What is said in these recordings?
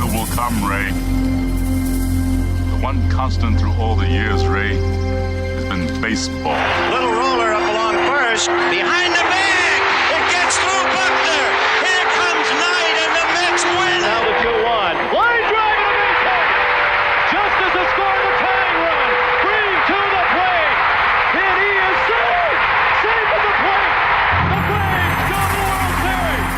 new will come, Ray. The one constant through all the years, Ray, has been baseball. Little roller up along first. Behind the bag. It gets through Buckner. Here comes Knight, and the Mets win. Now the 2-1. Line drive to base hit. Just as the score of the tying run. Green to the plate. And he is safe. Safe at the plate. The Braves go to the World Series.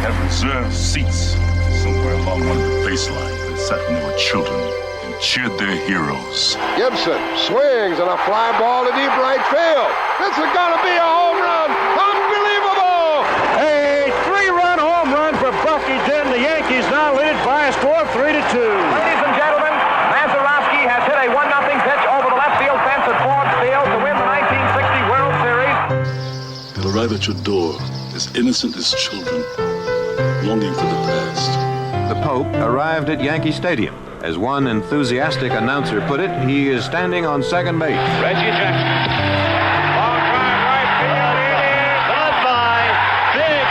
Have reserved seats somewhere along one of the baselines that sat when they were children and cheered their heroes. Gibson swings and a fly ball to deep right field. This is going to be a home run. Unbelievable! A 3-run home run for Bucky Dent. The Yankees now lead by a score of 3-2. Ladies and gentlemen, Mazeroski has hit a 1-0 pitch over the left field fence at Ford Field to win the 1960 World Series. They'll arrive at your door as innocent as children, longing for the past. The Pope arrived at Yankee Stadium. As one enthusiastic announcer put it, he is standing on second base. Reggie Jackson. Long drive right field. It is goodbye. Big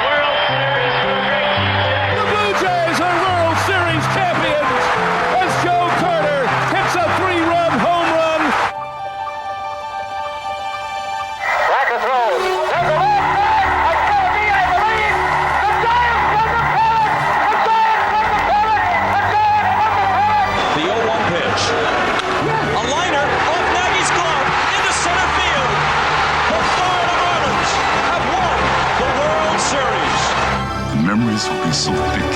World Series for Reggie. The Blue Jays are World Series champions as Joe Carter hits a 3-run home run. Racker throws. There's a left back. It's going to be, I believe, the Giants from the pennant. The Giants from the pennant. The Giants from the pennant. The 0-1 pitch. A liner off Nagy's glove into center field. The Florida Marlins have won the World Series. The memories will be so thick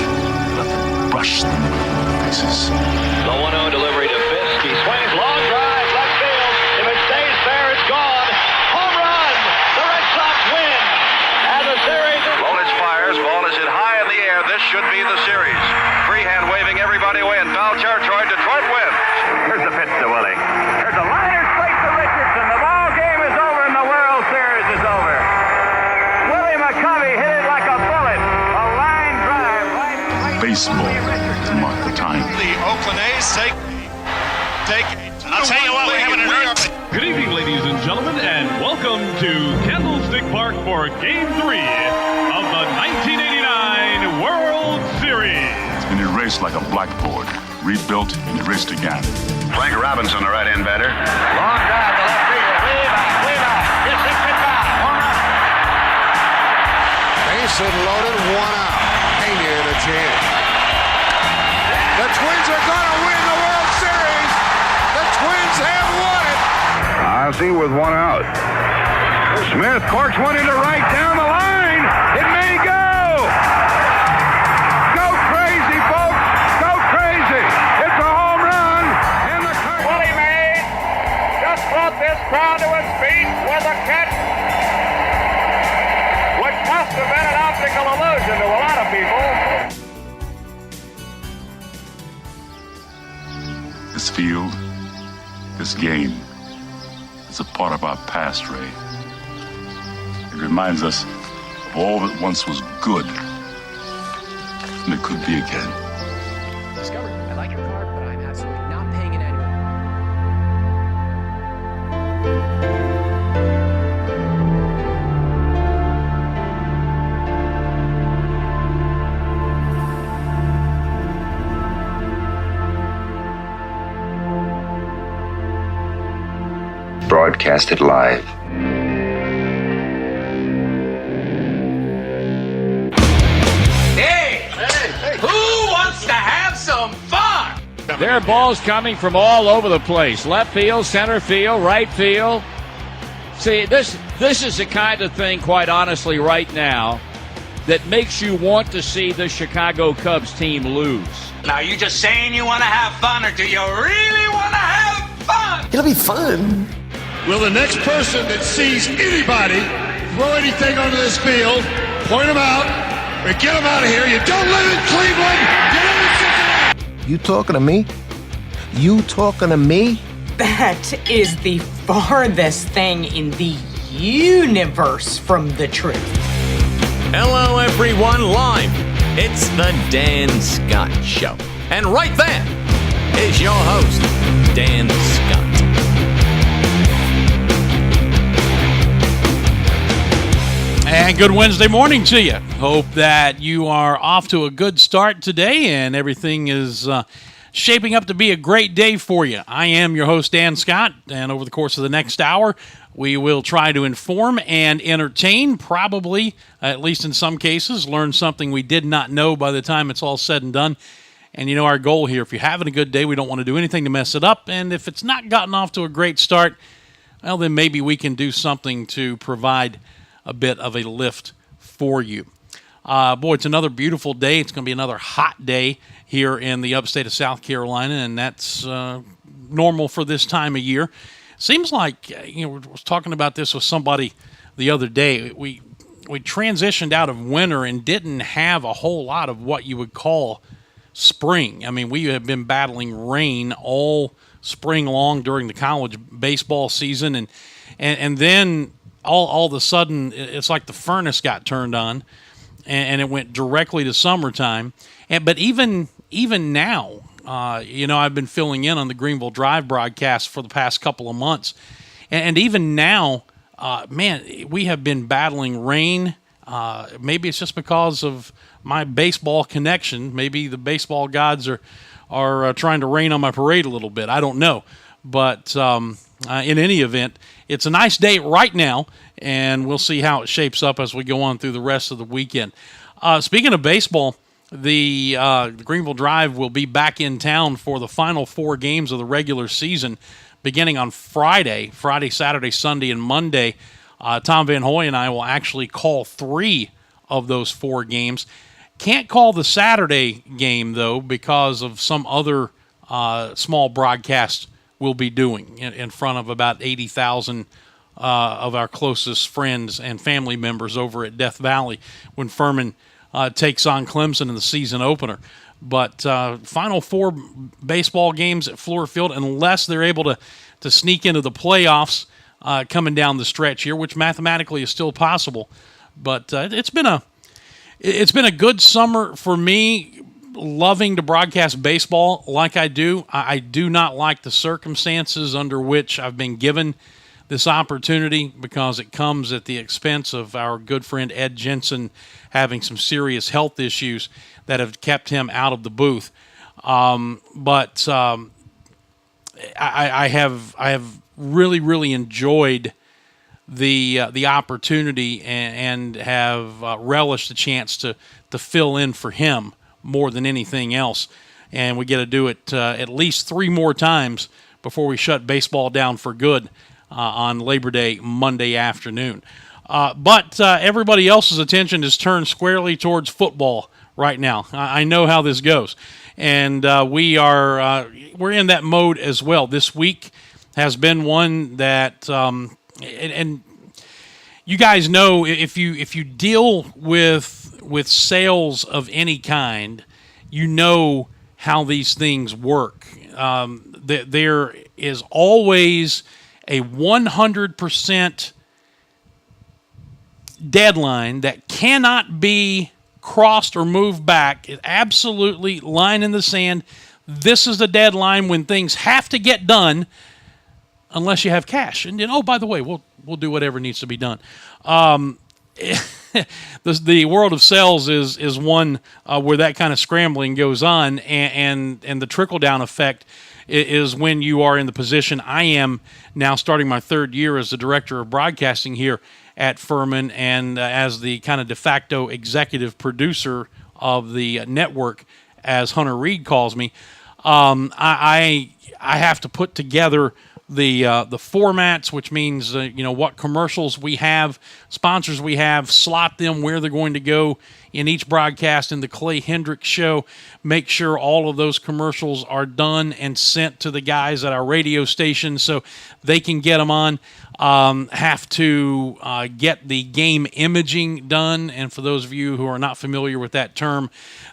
that I can brush them in their faces. The 1-0 delivery to Fisk. He swings, long drive, left field. If it stays fair, it's gone. Home run. The Red Sox win. And the series is... Lolich fires. Ball is hit high in the air. This should be the series. Freehand waving everybody away in foul territory. Detroit wins. Here's the pitch to Willie. Here's a liner straight to Richardson. The ball game is over and the World Series is over. Willie McCovey hit it like a bullet. A line drive right Baseball to mark the time. The Oakland A's take. I'll tell you what, we're having an Good evening, ladies and gentlemen, and welcome to Candlestick Park for Game 3 of the 1989 World Series. It's been erased like a blackboard, rebuilt and erased again. Frank Robinson, the right-hand batter. long drive to left field. Way back. Gets hit back. Home run. Base hit loaded, 1 out. Pena in a jam. The Twins are going to win the World Series. The Twins have won it. Ozzie with 1 out. Smith corks one into right down the line. It may go. Go crazy, folks. Go crazy. It's a home run. And the Willie Mays just brought this crowd to its feet with a catch, which must have been an optical illusion to a lot of people. This field, this game, is a part of our past, Ray. It reminds us of all that once was good, and it could be again. Discovery, I like your car, but I'm absolutely not paying an annual. Broadcasted live. Who wants to have some fun? There are balls coming from all over the place. Left field, center field, right field. See, this is the kind of thing, quite honestly, right now, that makes you want to see the Chicago Cubs team lose. Now, you just saying you want to have fun, or do you really want to have fun? It'll be fun. Will the next person that sees anybody throw anything onto this field, point them out, or get them out of here? You don't live in Cleveland. You live in Cincinnati. You talking to me? You talking to me? That is the farthest thing in the universe from the truth. Hello, everyone, live. It's the Dan Scott Show. And right there is your host, Dan Scott. And good Wednesday morning to you. Hope that you are off to a good start today and everything is shaping up to be a great day for you. I am your host, Dan Scott, and over the course of the next hour, we will try to inform and entertain, probably, at least in some cases, learn something we did not know by the time it's all said and done. And you know our goal here, if you're having a good day, we don't want to do anything to mess it up. And if it's not gotten off to a great start, well, then maybe we can do something to provide a bit of a lift for you. Boy, it's another beautiful day. It's going to be another hot day here in the upstate of South Carolina, and that's normal for this time of year. Seems like, I was talking about this with somebody the other day. We transitioned out of winter and didn't have a whole lot of what you would call spring. I mean, we have been battling rain all spring long during the college baseball season, and then all of a sudden, it's like the furnace got turned on, and it went directly to summertime. But even now, I've been filling in on the Greenville Drive broadcast for the past couple of months, and even now, we have been battling rain. Maybe it's just because of my baseball connection. Maybe the baseball gods are trying to rain on my parade a little bit. I don't know. But in any event, it's a nice day right now, and we'll see how it shapes up as we go on through the rest of the weekend. Speaking of baseball, the Greenville Drive will be back in town for the final 4 games of the regular season, beginning on Friday, Saturday, Sunday, and Monday. Tom Van Hoy and I will actually call 3 of those 4 games. Can't call the Saturday game, though, because of some other small broadcast we'll be doing in front of about 80,000 of our closest friends and family members over at Death Valley when Furman takes on Clemson in the season opener. But final 4 baseball games at Fluor Field, unless they're able to sneak into the playoffs coming down the stretch here, which mathematically is still possible. But it's been a good summer for me, loving to broadcast baseball like I do. I do not like the circumstances under which I've been given this opportunity, because it comes at the expense of our good friend Ed Jensen having some serious health issues that have kept him out of the booth. But I have really enjoyed the opportunity and have relished the chance to fill in for him more than anything else. And we get to do it at least 3 more times before we shut baseball down for good on Labor Day Monday afternoon. But everybody else's attention is turned squarely towards football right now. I know how this goes. And we're in that mode as well. This week has been one that and you guys know, if you deal with sales of any kind, you know how these things work. There is always a 100% deadline that cannot be crossed or moved back. It absolutely line in the sand. This is the deadline when things have to get done, unless you have cash. And by the way, we'll do whatever needs to be done. The world of sales is one where that kind of scrambling goes on, and the trickle-down effect is when you are in the position I am now, starting my 3rd year as the director of broadcasting here at Furman, and as the kind of de facto executive producer of the network, as Hunter Reed calls me. I have to put together the formats, which means what commercials we have, sponsors we have, slot them where they're going to go in each broadcast in the Clay Hendricks show, make sure all of those commercials are done and sent to the guys at our radio station so they can get them on. Have to get the game imaging done, and for those of you who are not familiar with that term,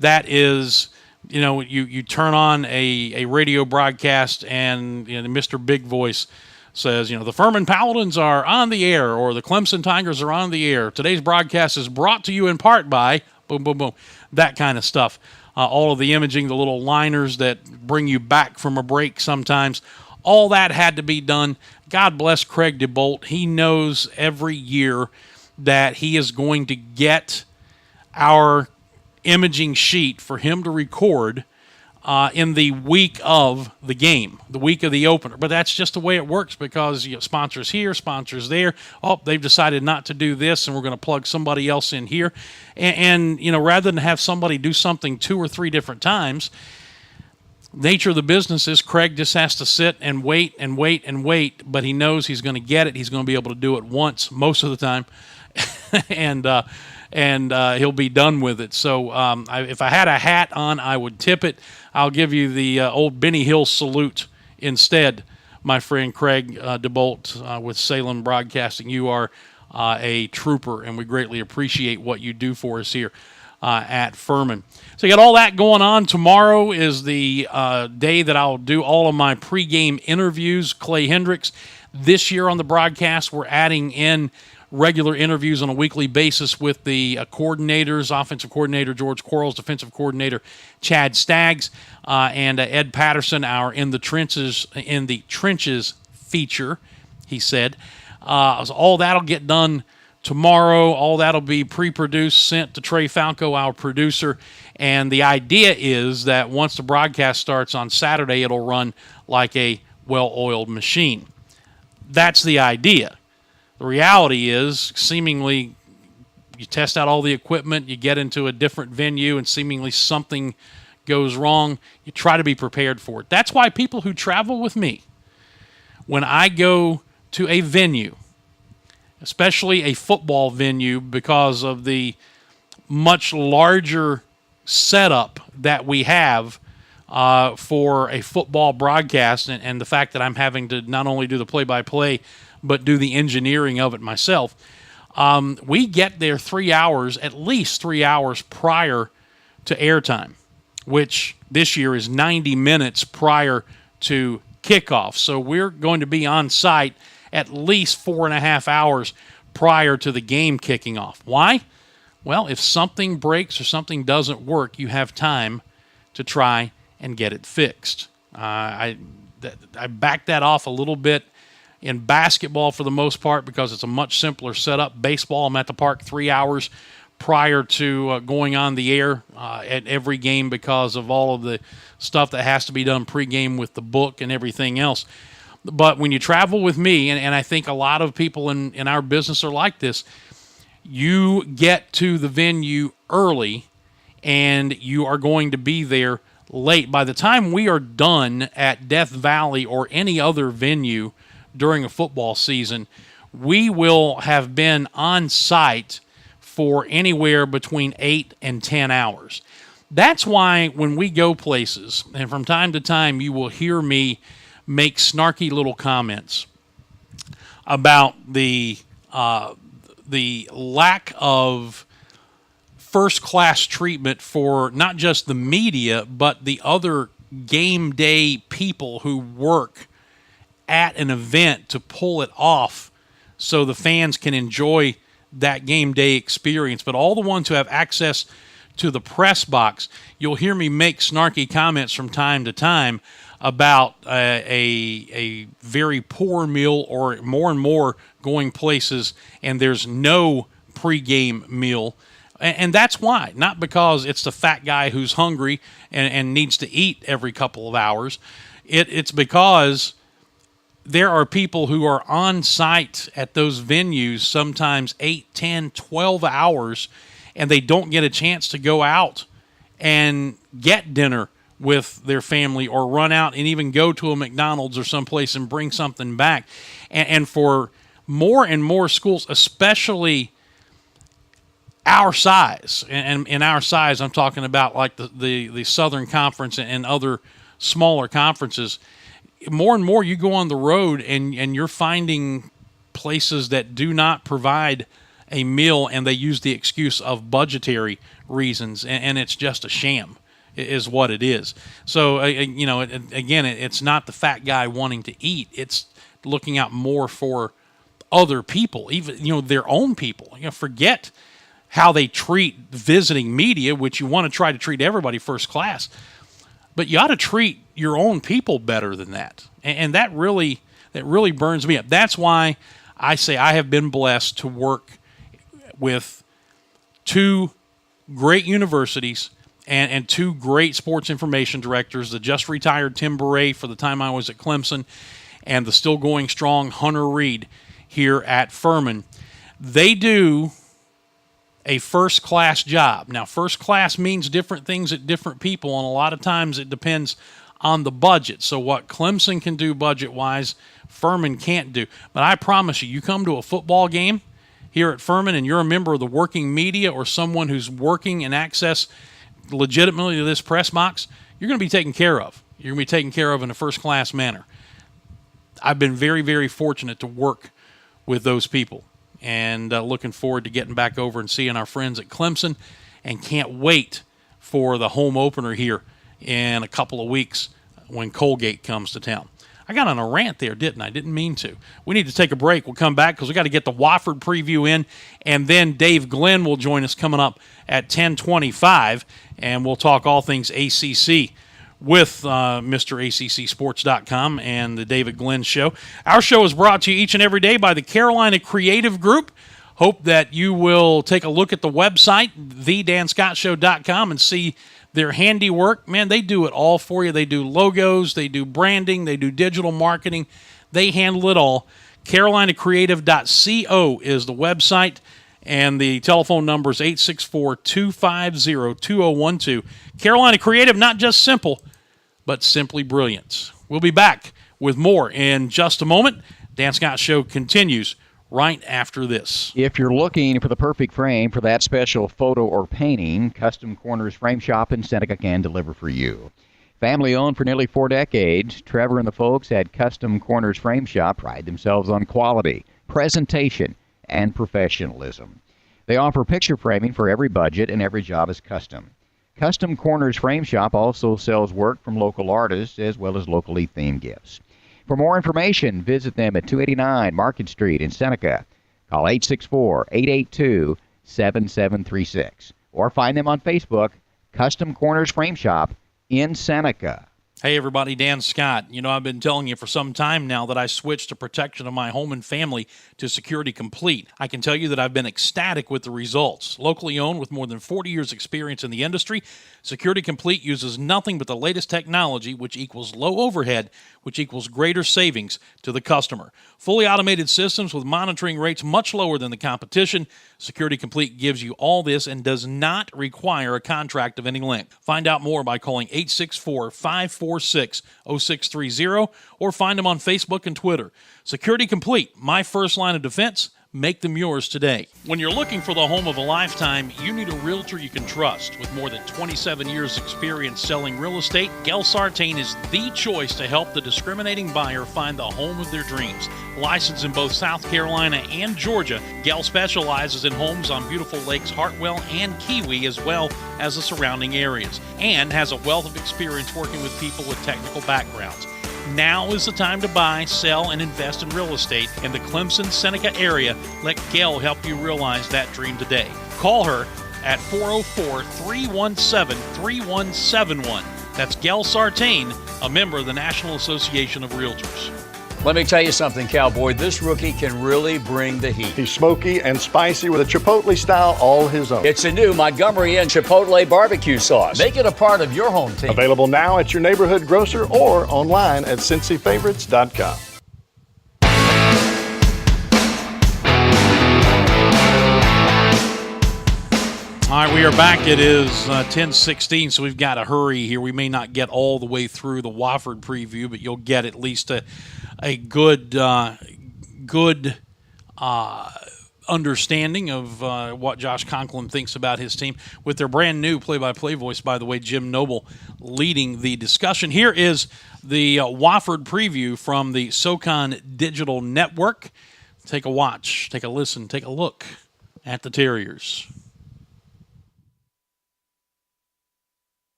that is, you turn on a radio broadcast and Mr. Big Voice says, the Furman Paladins are on the air, or the Clemson Tigers are on the air. Today's broadcast is brought to you in part by boom, boom, boom, that kind of stuff. All of the imaging, the little liners that bring you back from a break sometimes, all that had to be done. God bless Craig DeBolt. He knows every year that he is going to get our imaging sheet for him to record in the week of the game, the week of the opener. But that's just the way it works because sponsors here, sponsors there. Oh, they've decided not to do this, and we're going to plug somebody else in here. And rather than have somebody do something 2 or 3 different times, nature of the business is Craig just has to sit and wait and wait and wait, but he knows he's going to get it. He's going to be able to do it once most of the time, and he'll be done with it. So if I had a hat on, I would tip it. I'll give you the old Benny Hill salute instead, my friend Craig DeBolt with Salem Broadcasting. You are a trooper, and we greatly appreciate what you do for us here at Furman. So you got all that going on. Tomorrow is the day that I'll do all of my pregame interviews. Clay Hendricks. This year on the broadcast, we're adding in regular interviews on a weekly basis with the coordinators, offensive coordinator George Quarles, defensive coordinator Chad Staggs, and Ed Patterson, our In the Trenches feature, he said. So all that'll get done tomorrow. All that'll be pre-produced, sent to Trey Falco, our producer. And the idea is that once the broadcast starts on Saturday, it'll run like a well-oiled machine. That's the idea. The reality is, seemingly, you test out all the equipment, you get into a different venue, and seemingly something goes wrong. You try to be prepared for it. That's why people who travel with me, when I go to a venue, especially a football venue, because of the much larger setup that we have for a football broadcast, and the fact that I'm having to not only do the play-by-play, but do the engineering of it myself. We get there 3 hours, at least 3 hours prior to airtime, which this year is 90 minutes prior to kickoff. So we're going to be on site at least 4.5 hours prior to the game kicking off. Why? Well, if something breaks or something doesn't work, you have time to try and get it fixed. I backed that off a little bit in basketball for the most part because it's a much simpler setup. Baseball, I'm at the park 3 hours prior to going on the air at every game because of all of the stuff that has to be done pregame with the book and everything else. But when you travel with me, and I think a lot of people in our business are like this, you get to the venue early and you are going to be there late. By the time we are done at Death Valley or any other venue during a football season, we will have been on site for anywhere between 8 and 10 hours. That's why when we go places, and from time to time you will hear me make snarky little comments about the lack of first-class treatment for not just the media, but the other game day people who work at an event to pull it off so the fans can enjoy that game day experience. But all the ones who have access to the press box, you'll hear me make snarky comments from time to time about a very poor meal, or more and more going places and there's no pregame meal. And that's why. Not because it's the fat guy who's hungry and needs to eat every couple of hours. It's because there are people who are on site at those venues sometimes 8, 10, 12 hours, and they don't get a chance to go out and get dinner with their family or run out and even go to a McDonald's or someplace and bring something back. And for more and more schools, especially our size, and in our size I'm talking about like the Southern Conference and other smaller conferences, more and more you go on the road and you're finding places that do not provide a meal, and they use the excuse of budgetary reasons, and it's just a sham is what it is. So, again, it's not the fat guy wanting to eat. It's looking out more for other people, even, their own people. Forget how they treat visiting media, which you want to try to treat everybody first class. But you ought to treat your own people better than that. And that really burns me up. That's why I say I have been blessed to work with two great universities and two great sports information directors, the just retired Tim Beret for the time I was at Clemson, and the still going strong Hunter Reed here at Furman. They do a first-class job. Now, first class means different things at different people, and a lot of times it depends on the budget. So what Clemson can do budget-wise, Furman can't do. But I promise you come to a football game here at Furman and you're a member of the working media or someone who's working and access legitimately to this press box, you're going to be taken care of. You're going to be taken care of in a first-class manner. I've been very, very fortunate to work with those people, and looking forward to getting back over and seeing our friends at Clemson, and can't wait for the home opener here in a couple of weeks when Colgate comes to town. I got on a rant there, didn't I? Didn't mean to. We need to take a break. We'll come back because we got to get the Wofford preview in, and then Dave Glenn will join us coming up at 10:25, and we'll talk all things ACC with Mr. ACCSports.com and the David Glenn Show. Our show is brought to you each and every day by the Carolina Creative Group. Hope that you will take a look at the website, thedanscottshow.com, and see their handiwork. Man, they do it all for you. They do logos, they do branding, they do digital marketing. They handle it all. CarolinaCreative.co is the website, and the telephone number is 864-250-2012. Carolina Creative, not just simple, but simply brilliant. We'll be back with more in just a moment. Dan Scott Show continues right after this. If you're looking for the perfect frame for that special photo or painting, Custom Corners Frame Shop in Seneca can deliver for you. Family owned for nearly 4 decades, Trevor and the folks at Custom Corners Frame Shop pride themselves on quality, presentation, and professionalism. They offer picture framing for every budget, and every job is custom. Custom Corners Frame Shop also sells work from local artists as well as locally themed gifts. For more information, visit them at 289 Market Street in Seneca. Call 864-882-7736 or find them on Facebook, Custom Corners Frame Shop in Seneca. Hey everybody, Dan Scott. You know, I've been telling you for some time now that I switched the protection of my home and family to Security Complete. I can tell you that I've been ecstatic with the results. Locally owned with more than 40 years experience in the industry, Security Complete uses nothing but the latest technology, which equals low overhead, which equals greater savings to the customer. Fully automated systems with monitoring rates much lower than the competition. Security Complete gives you all this and does not require a contract of any length. Find out more by calling 864-546-0630 or find them on Facebook and Twitter. Security Complete, my first line of defense. Make them yours today. When you're looking for the home of a lifetime, you need a realtor you can trust. With more than 27 years experience selling real estate, Gel Sartain is the choice to help the discriminating buyer find the home of their dreams. Licensed in both South Carolina and Georgia, Gel specializes in homes on beautiful lakes Hartwell and Kiwi, as well as the surrounding areas, and has a wealth of experience working with people with technical backgrounds. Now is the time to buy, sell, and invest in real estate in the Clemson-Seneca area. Let Gail help you realize that dream today. Call her at 404-317-3171. That's Gail Sartain, a member of the National Association of Realtors. Let me tell you something, Cowboy. This rookie can really bring the heat. He's smoky and spicy with a Chipotle style all his own. It's a new Montgomery Inn Chipotle barbecue sauce. Make it a part of your home team. Available now at your neighborhood grocer or online at CincyFavorites.com. All right, we are back. It is 10:16, so we've got to hurry here. We may not get all the way through the Wofford preview, but you'll get at least a good understanding of what Josh Conklin thinks about his team with their brand new play-by-play voice, by the way, Jim Noble, leading the discussion. Here is the Wofford preview from the SoCon Digital Network. Take a watch, take a listen, take a look at the Terriers.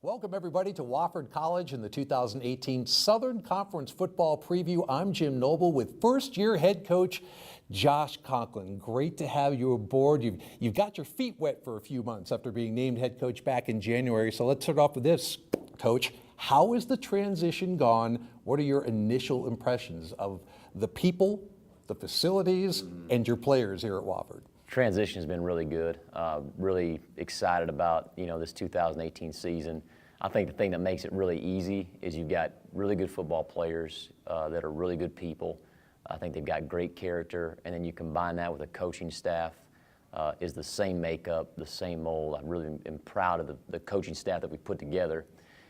Welcome, everybody, to Wofford College in the 2018 Southern Conference Football Preview. I'm Jim Noble with first-year head coach Josh Conklin, great to have you aboard. You've got your feet wet for a few months after being named head coach back in January. So let's start off with this, Coach. How has the transition gone? What are your initial impressions of the people, the facilities, and your players here at Wofford? Transition has been really good. Really excited about this 2018 season. I think the thing that makes it really easy is you've got really good football players that are really good people. I think they've got great character, and then you combine that with a coaching staff is the same makeup, the same mold. I really am proud of the coaching staff that we put together.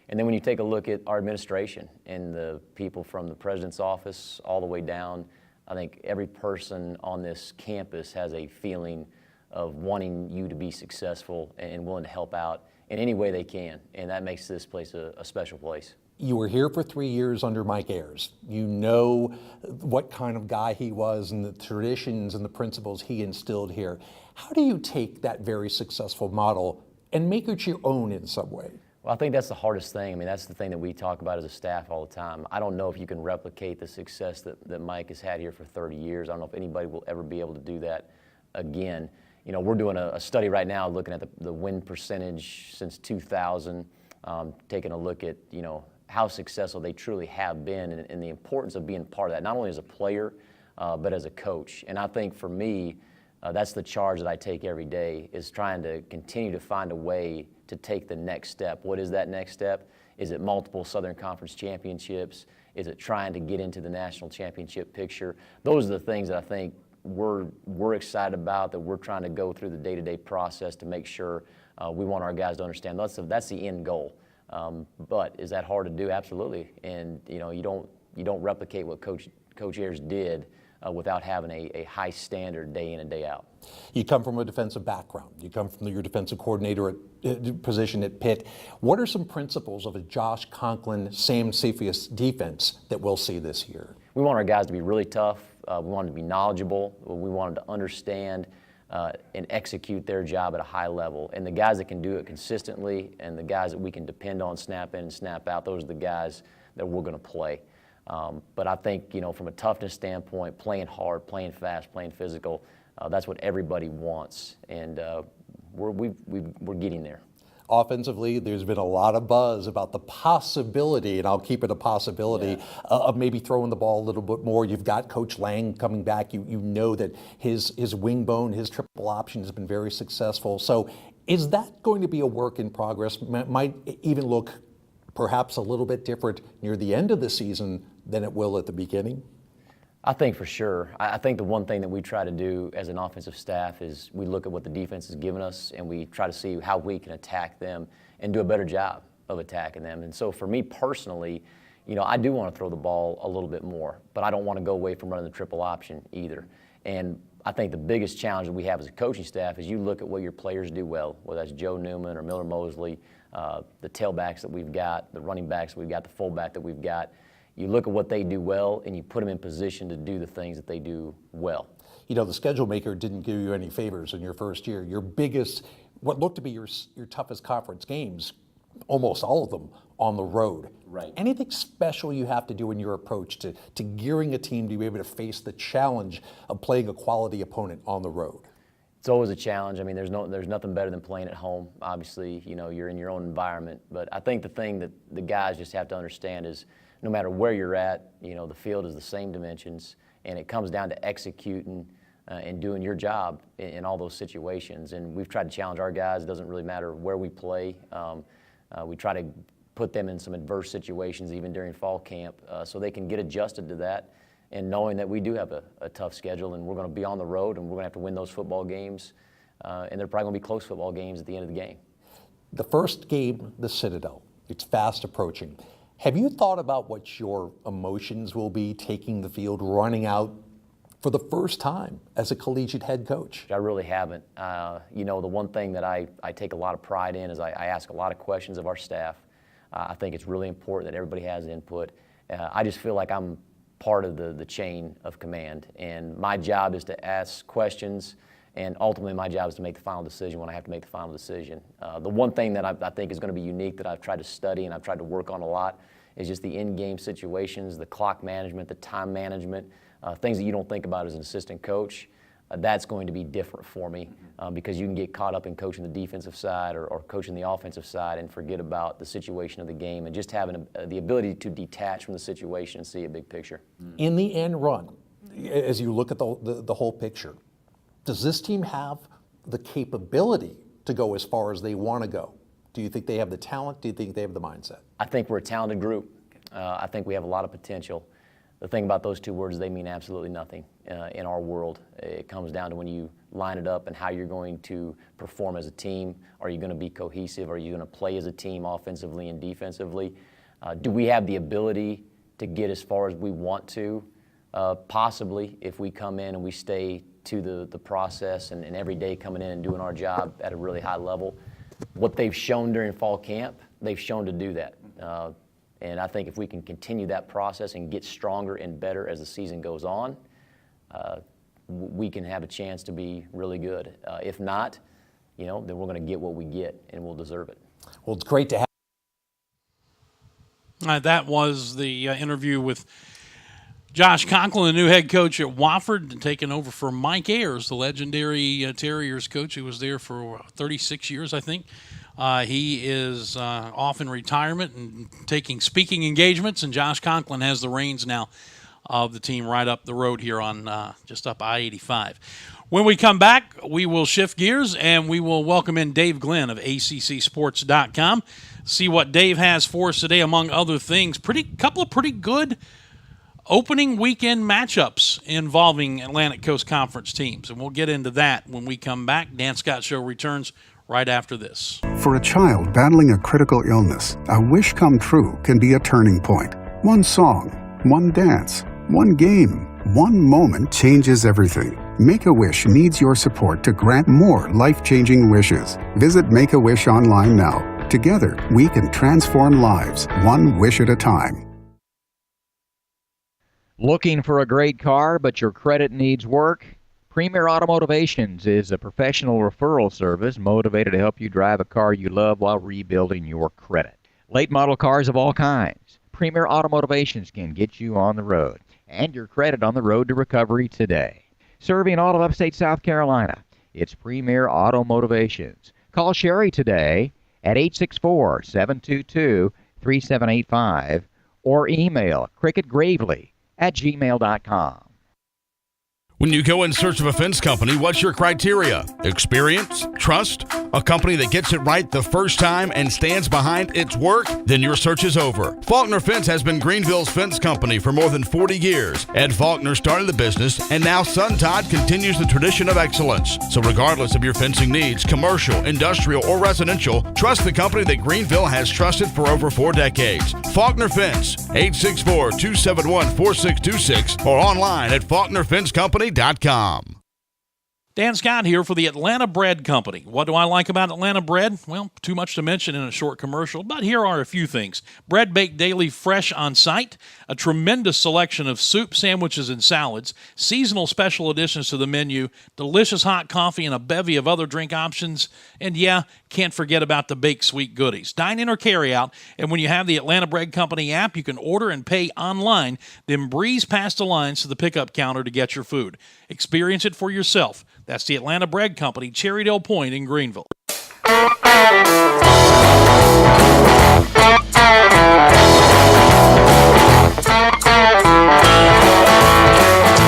And then when you take a look at our administration and the people from the president's office all the way down, I think every person on this campus has a feeling of wanting you to be successful and willing to help out in any way they can, and that makes this place a special place. You were here for 3 years under Mike Ayers. You know what kind of guy he was and the traditions and the principles he instilled here. How do you take that very successful model and make it your own in some way? Well, I think that's the hardest thing. I mean, that's the thing that we talk about as a staff all the time. I don't know if you can replicate the success that Mike has had here for 30 years. I don't know if anybody will ever be able to do that again. We're doing a study right now looking at the win percentage since 2000, taking a look at, how successful they truly have been and the importance of being part of that, not only as a player, but as a coach. And I think for me, that's the charge that I take every day, is trying to continue to find a way to take the next step. What is that next step? Is it multiple Southern Conference championships? Is it trying to get into the national championship picture? Those are the things that I think we're excited about, that we're trying to go through the day-to-day process to make sure we want our guys to understand. That's the end goal. But is that hard to do? Absolutely. And you don't replicate what Coach Ayers did without having a high standard day in and day out. You come from a defensive background. You come from your defensive coordinator position at Pitt. What are some principles of a Josh Conklin, Sam Cephas defense that we'll see this year? We want our guys to be really tough. We want them to be knowledgeable. We want them to understand and execute their job at a high level. And the guys that can do it consistently and the guys that we can depend on snap in and snap out, those are the guys that we're going to play. But I think, from a toughness standpoint, playing hard, playing fast, playing physical, that's what everybody wants. And we're getting there. Offensively, there's been a lot of buzz about the possibility, and I'll keep it a possibility, of maybe throwing the ball a little bit more. You've got Coach Lang coming back. You know that his wing bone, his triple option has been very successful. So is that going to be a work in progress? Might even look perhaps a little bit different near the end of the season than it will at the beginning? I think for sure. I think the one thing that we try to do as an offensive staff is we look at what the defense has given us and we try to see how we can attack them and do a better job of attacking them. And so for me personally, I do want to throw the ball a little bit more, but I don't want to go away from running the triple option either. And I think the biggest challenge that we have as a coaching staff is you look at what your players do well, whether that's Joe Newman or Miller Mosley, the tailbacks that we've got, the running backs that we've got, the fullback that we've got. You look at what they do well, and you put them in position to do the things that they do well. The schedule maker didn't give you any favors in your first year. Your biggest, what looked to be your toughest conference games, almost all of them on the road. Right. Anything special you have to do in your approach to gearing a team to be able to face the challenge of playing a quality opponent on the road? It's always a challenge. I mean, there's nothing better than playing at home. Obviously, you're in your own environment. But I think the thing that the guys just have to understand is no matter where you're at, the field is the same dimensions, and it comes down to executing and doing your job in all those situations. And we've tried to challenge our guys. It doesn't really matter where we play. We try to put them in some adverse situations even during fall camp so they can get adjusted to that, and knowing that we do have a tough schedule and we're going to be on the road and we're going to have to win those football games, and they're probably going to be close football games at the end of the game. The first game, the Citadel, it's fast approaching. Have you thought about what your emotions will be taking the field, running out for the first time as a collegiate head coach? I really haven't. The one thing that I take a lot of pride in is I ask a lot of questions of our staff. I think it's really important that everybody has input. I just feel like I'm part of the chain of command, and my job is to ask questions, and ultimately my job is to make the final decision when I have to make the final decision. The one thing that I think is going to be unique that I've tried to study and I've tried to work on a lot is just the in-game situations, the clock management, the time management, things that you don't think about as an assistant coach. That's going to be different for me because you can get caught up in coaching the defensive side or coaching the offensive side and forget about the situation of the game and just having the ability to detach from the situation and see a big picture. In the end run, as you look at the whole picture, does this team have the capability to go as far as they want to go? Do you think they have the talent? Do you think they have the mindset? I think we're a talented group. I think we have a lot of potential. The thing about those two words, they mean absolutely nothing in our world. It comes down to when you line it up and how you're going to perform as a team. Are you going to be cohesive? Are you going to play as a team offensively and defensively? Do we have the ability to get as far as we want to? Possibly, if we come in and we stay to the process and every day coming in and doing our job at a really high level. What they've shown during fall camp, they've shown to do that. And I think if we can continue that process and get stronger and better as the season goes on, we can have a chance to be really good. If not, then we're going to get what we get, and we'll deserve it. Well, it's great to have. That was the interview with Josh Conklin, the new head coach at Wofford, taking over for Mike Ayers, the legendary Terriers coach who was there for 36 years, I think. He is off in retirement and taking speaking engagements, and Josh Conklin has the reins now of the team right up the road here on just up I-85. When we come back, we will shift gears, and we will welcome in Dave Glenn of ACCSports.com, see what Dave has for us today, among other things. Couple of pretty good opening weekend matchups involving Atlantic Coast Conference teams, and we'll get into that when we come back. Dan Scott Show returns right after this. For a child battling a critical illness, a wish come true can be a turning point. One song, one dance, one game, one moment changes everything. Make-A-Wish needs your support to grant more life-changing wishes. Visit Make-A-Wish online now. Together, we can transform lives, one wish at a time. Looking for a great car, but your credit needs work? Premier Automotivations is a professional referral service motivated to help you drive a car you love while rebuilding your credit. Late model cars of all kinds. Premier Automotivations can get you on the road and your credit on the road to recovery today. Serving all of upstate South Carolina, it's Premier Automotivations. Call Sherry today at 864-722-3785 or email cricketgravely@gmail.com. When you go in search of a fence company, what's your criteria? Experience? Trust? A company that gets it right the first time and stands behind its work? Then your search is over. Faulkner Fence has been Greenville's fence company for more than 40 years. Ed Faulkner started the business, and now son Todd continues the tradition of excellence. So regardless of your fencing needs, commercial, industrial, or residential, trust the company that Greenville has trusted for over 4 decades. Faulkner Fence, 864-271-4626, or online at faulknerfencecompany.com. Dan Scott here for the Atlanta Bread Company. What do I like about Atlanta Bread? Well, too much to mention in a short commercial, but here are a few things. Bread baked daily fresh on site, a tremendous selection of soup, sandwiches, and salads, seasonal special additions to the menu, delicious hot coffee, and a bevy of other drink options. And yeah, can't forget about the baked sweet goodies. Dine in or carry out, and when you have the Atlanta Bread Company app, you can order and pay online, then breeze past the lines to the pickup counter to get your food. Experience it for yourself. That's the Atlanta Bread Company, Cherrydale Point in Greenville. All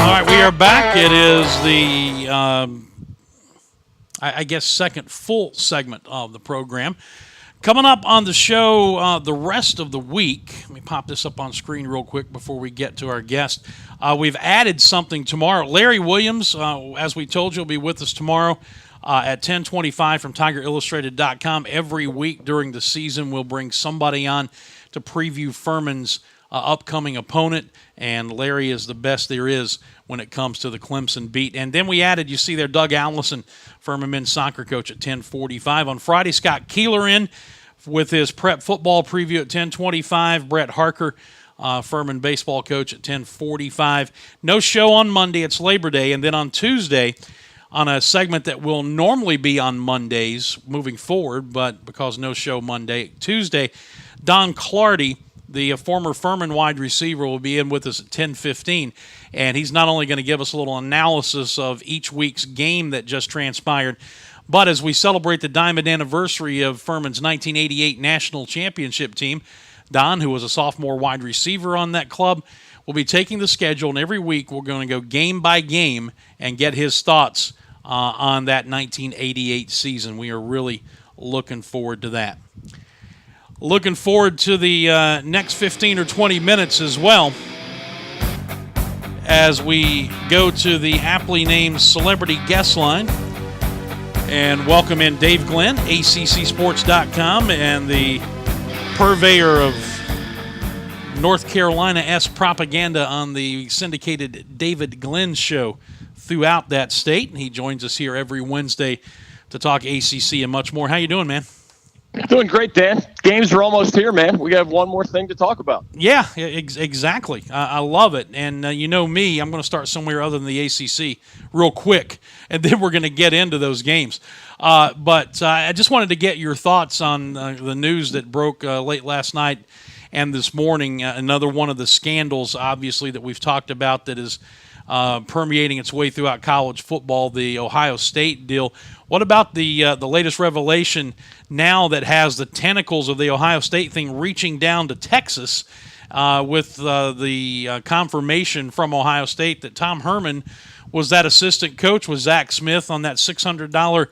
right, we are back. It is the, I guess, second full segment of the program. Coming up on the show the rest of the week, let me pop this up on screen real quick before we get to our guest. We've added something tomorrow. Larry Williams, as we told you, will be with us tomorrow at 10:25 from TigerIllustrated.com. Every week during the season, we'll bring somebody on to preview Furman's upcoming opponent, and Larry is the best there is when it comes to the Clemson beat. And then we added, you see there, Doug Allison, Furman men's soccer coach at 10:45. On Friday, Scott Keeler in with his prep football preview at 10:25. Brett Harker, Furman baseball coach at 10:45. No show on Monday. It's Labor Day. And then on Tuesday, on a segment that will normally be on Mondays moving forward, but because no show Monday, Tuesday, Don Clardy, the former Furman wide receiver, will be in with us at 10:15, and he's not only going to give us a little analysis of each week's game that just transpired, but as we celebrate the diamond anniversary of Furman's 1988 national championship team, Don, who was a sophomore wide receiver on that club, will be taking the schedule, and every week we're going to go game by game and get his thoughts on that 1988 season. We are really looking forward to that. Looking forward to the next 15 or 20 minutes as well, as we go to the aptly named Celebrity Guest Line and welcome in Dave Glenn, ACCSports.com, and the purveyor of North Carolina-esque propaganda on the syndicated David Glenn Show throughout that state. He joins us here every Wednesday to talk ACC and much more. How you doing, man? Doing great, Dan. Games are almost here, man. We have one more thing to talk about. Yeah, exactly. I love it. And you know me, I'm going to start somewhere other than the ACC real quick, and then we're going to get into those games. But I just wanted to get your thoughts on the news that broke late last night and this morning. Another one of the scandals, obviously, that we've talked about that is permeating its way throughout college football, the Ohio State deal. What about the latest revelation now that has the tentacles of the Ohio State thing reaching down to Texas with the confirmation from Ohio State that Tom Herman was that assistant coach with Zach Smith on that $600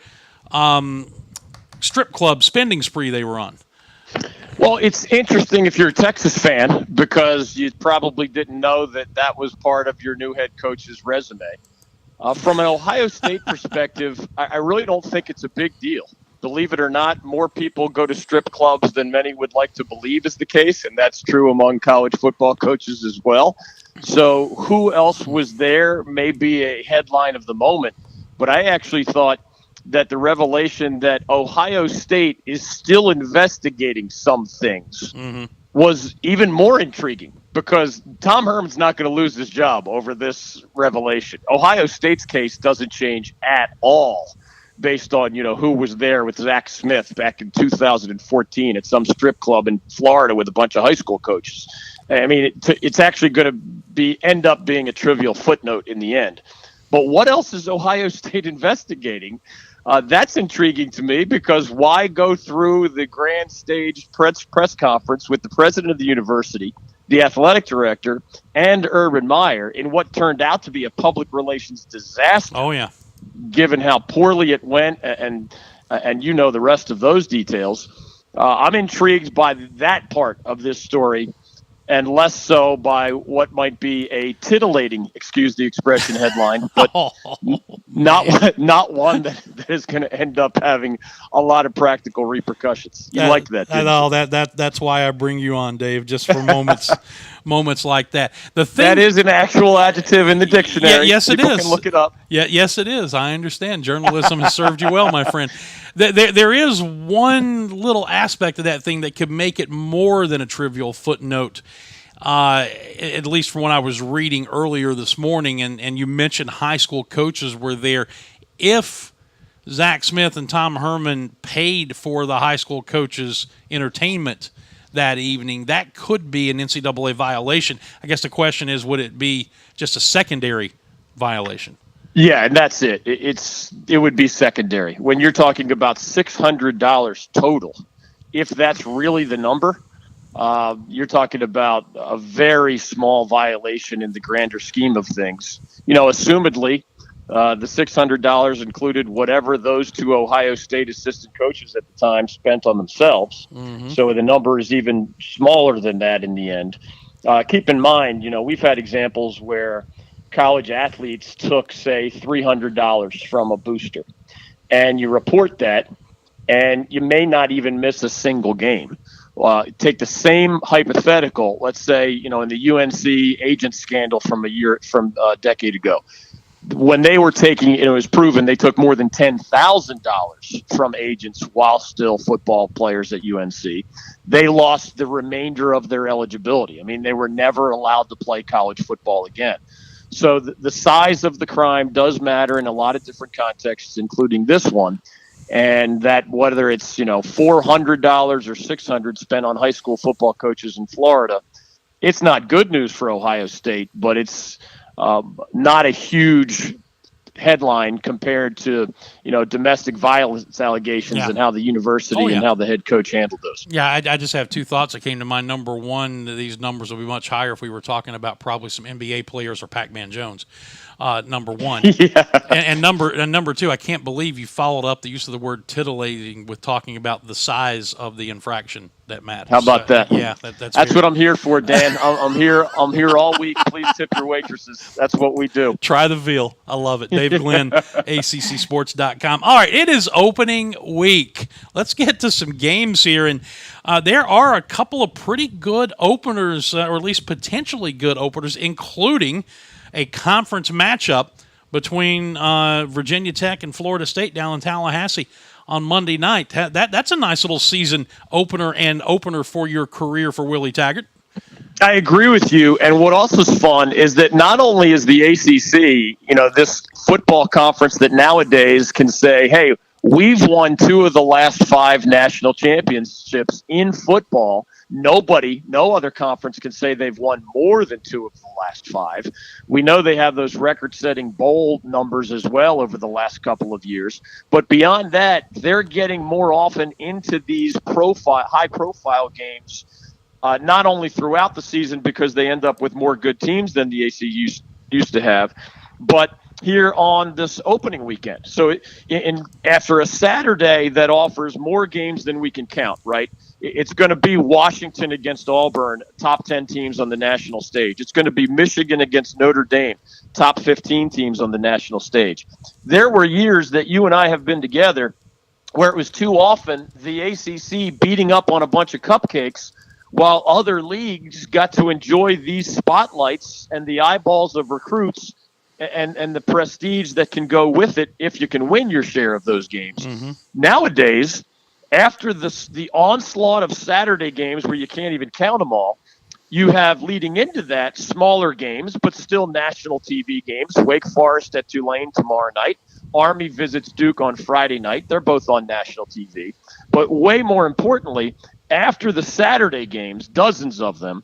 strip club spending spree they were on? Well, it's interesting if you're a Texas fan because you probably didn't know that was part of your new head coach's resume. From an Ohio State perspective, I really don't think it's a big deal. Believe it or not, more people go to strip clubs than many would like to believe is the case, and that's true among college football coaches as well. So who else was there may be a headline of the moment, but I actually thought that the revelation that Ohio State is still investigating some things was even more intriguing because Tom Herman's not going to lose his job over this revelation. Ohio State's case doesn't change at all based on, who was there with Zach Smith back in 2014 at some strip club in Florida with a bunch of high school coaches. I mean, it's actually going to end up being a trivial footnote in the end. But what else is Ohio State investigating? That's intriguing to me because why go through the grand staged press conference with the president of the university, the athletic director, and Urban Meyer in what turned out to be a public relations disaster? Oh, yeah. Given how poorly it went and the rest of those details. I'm intrigued by that part of this story and less so by what might be a titillating, excuse the expression, headline, but not one that is going to end up having a lot of practical repercussions. You like that, didn't you? That's why I bring you on, Dave, just for moments like that. That is an actual adjective in the dictionary. Yes, it People is. can look it up. Yeah, yes, it is. I understand. Journalism has served you well, my friend. There is one little aspect of that thing that could make it more than a trivial footnote, at least from what I was reading earlier this morning, and you mentioned high school coaches were there. If Zach Smith and Tom Herman paid for the high school coaches' entertainment that evening, that could be an NCAA violation. I guess the question is, would it be just a secondary violation? Yeah, and that's it. It would be secondary. When you're talking about $600 total, if that's really the number, you're talking about a very small violation in the grander scheme of things. Assumedly, the $600 included whatever those two Ohio State assistant coaches at the time spent on themselves. So the number is even smaller than that in the end. Keep in mind, we've had examples where college athletes took, say, $300 from a booster, and you report that, and you may not even miss a single game. Take the same hypothetical, let's say, in the UNC agent scandal from a decade ago. When they were taking, it was proven they took more than $10,000 from agents while still football players at UNC. They lost the remainder of their eligibility. I mean, they were never allowed to play college football again. So the size of the crime does matter in a lot of different contexts, including this one. and that whether it's $400 or $600 spent on high school football coaches in Florida, it's not good news for Ohio State, but it's not a huge headline compared to domestic violence allegations and how the university and how the head coach handled those. Yeah, I just have two thoughts that came to mind. Number one, these numbers will be much higher if we were talking about probably some NBA players or Pac-Man Jones. Number one, and number two, I can't believe you followed up the use of the word titillating with talking about the size of the infraction that matters. How about that? Yeah, that's what I'm here for, Dan. I'm here all week. Please tip your waitresses. That's what we do. Try the veal. I love it. Dave Glenn, ACCSports.com. All right, it is opening week. Let's get to some games here, and there are a couple of pretty good openers, or at least potentially good openers, including a conference matchup between Virginia Tech and Florida State down in Tallahassee on Monday night. That's a nice little season opener for your career for Willie Taggart. I agree with you. And what also is fun is that not only is the ACC, this football conference that nowadays can say, hey, we've won 2 of the last 5 national championships in football. No other conference can say they've won more than 2 of the last 5. We know they have those record-setting bowl numbers as well over the last couple of years. But beyond that, they're getting more often into these high-profile games, not only throughout the season because they end up with more good teams than the ACC used to have, but here on this opening weekend. So after a Saturday that offers more games than we can count, right? It's going to be Washington against Auburn, top 10 teams on the national stage. It's going to be Michigan against Notre Dame, top 15 teams on the national stage. There were years that you and I have been together where it was too often the ACC beating up on a bunch of cupcakes while other leagues got to enjoy these spotlights and the eyeballs of recruits and the prestige that can go with it if you can win your share of those games. Mm-hmm. Nowadays, after the onslaught of Saturday games where you can't even count them all, you have leading into that smaller games, but still national TV games. Wake Forest at Tulane tomorrow night. Army visits Duke on Friday night. They're both on national TV. But way more importantly, after the Saturday games, dozens of them,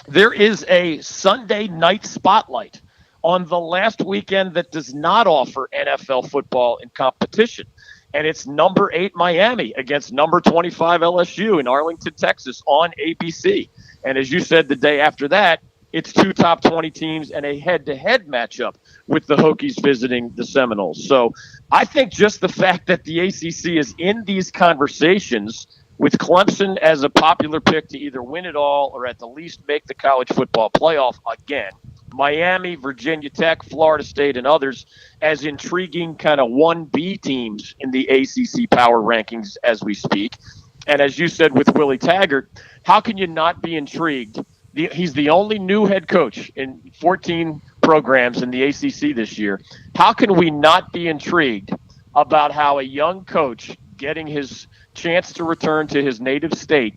there is a Sunday night spotlight on the last weekend that does not offer NFL football in competition. And it's number 8 Miami against number 25 LSU in Arlington, Texas on ABC. And as you said, the day after that, it's 2 top 20 teams and a head-to-head matchup with the Hokies visiting the Seminoles. So I think just the fact that the ACC is in these conversations with Clemson as a popular pick to either win it all or at the least make the college football playoff again, Miami, Virginia Tech, Florida State, and others as intriguing kind of 1B teams in the ACC power rankings as we speak. And as you said with Willie Taggart, how can you not be intrigued? He's the only new head coach in 14 programs in the ACC this year. How can we not be intrigued about how a young coach getting his chance to return to his native state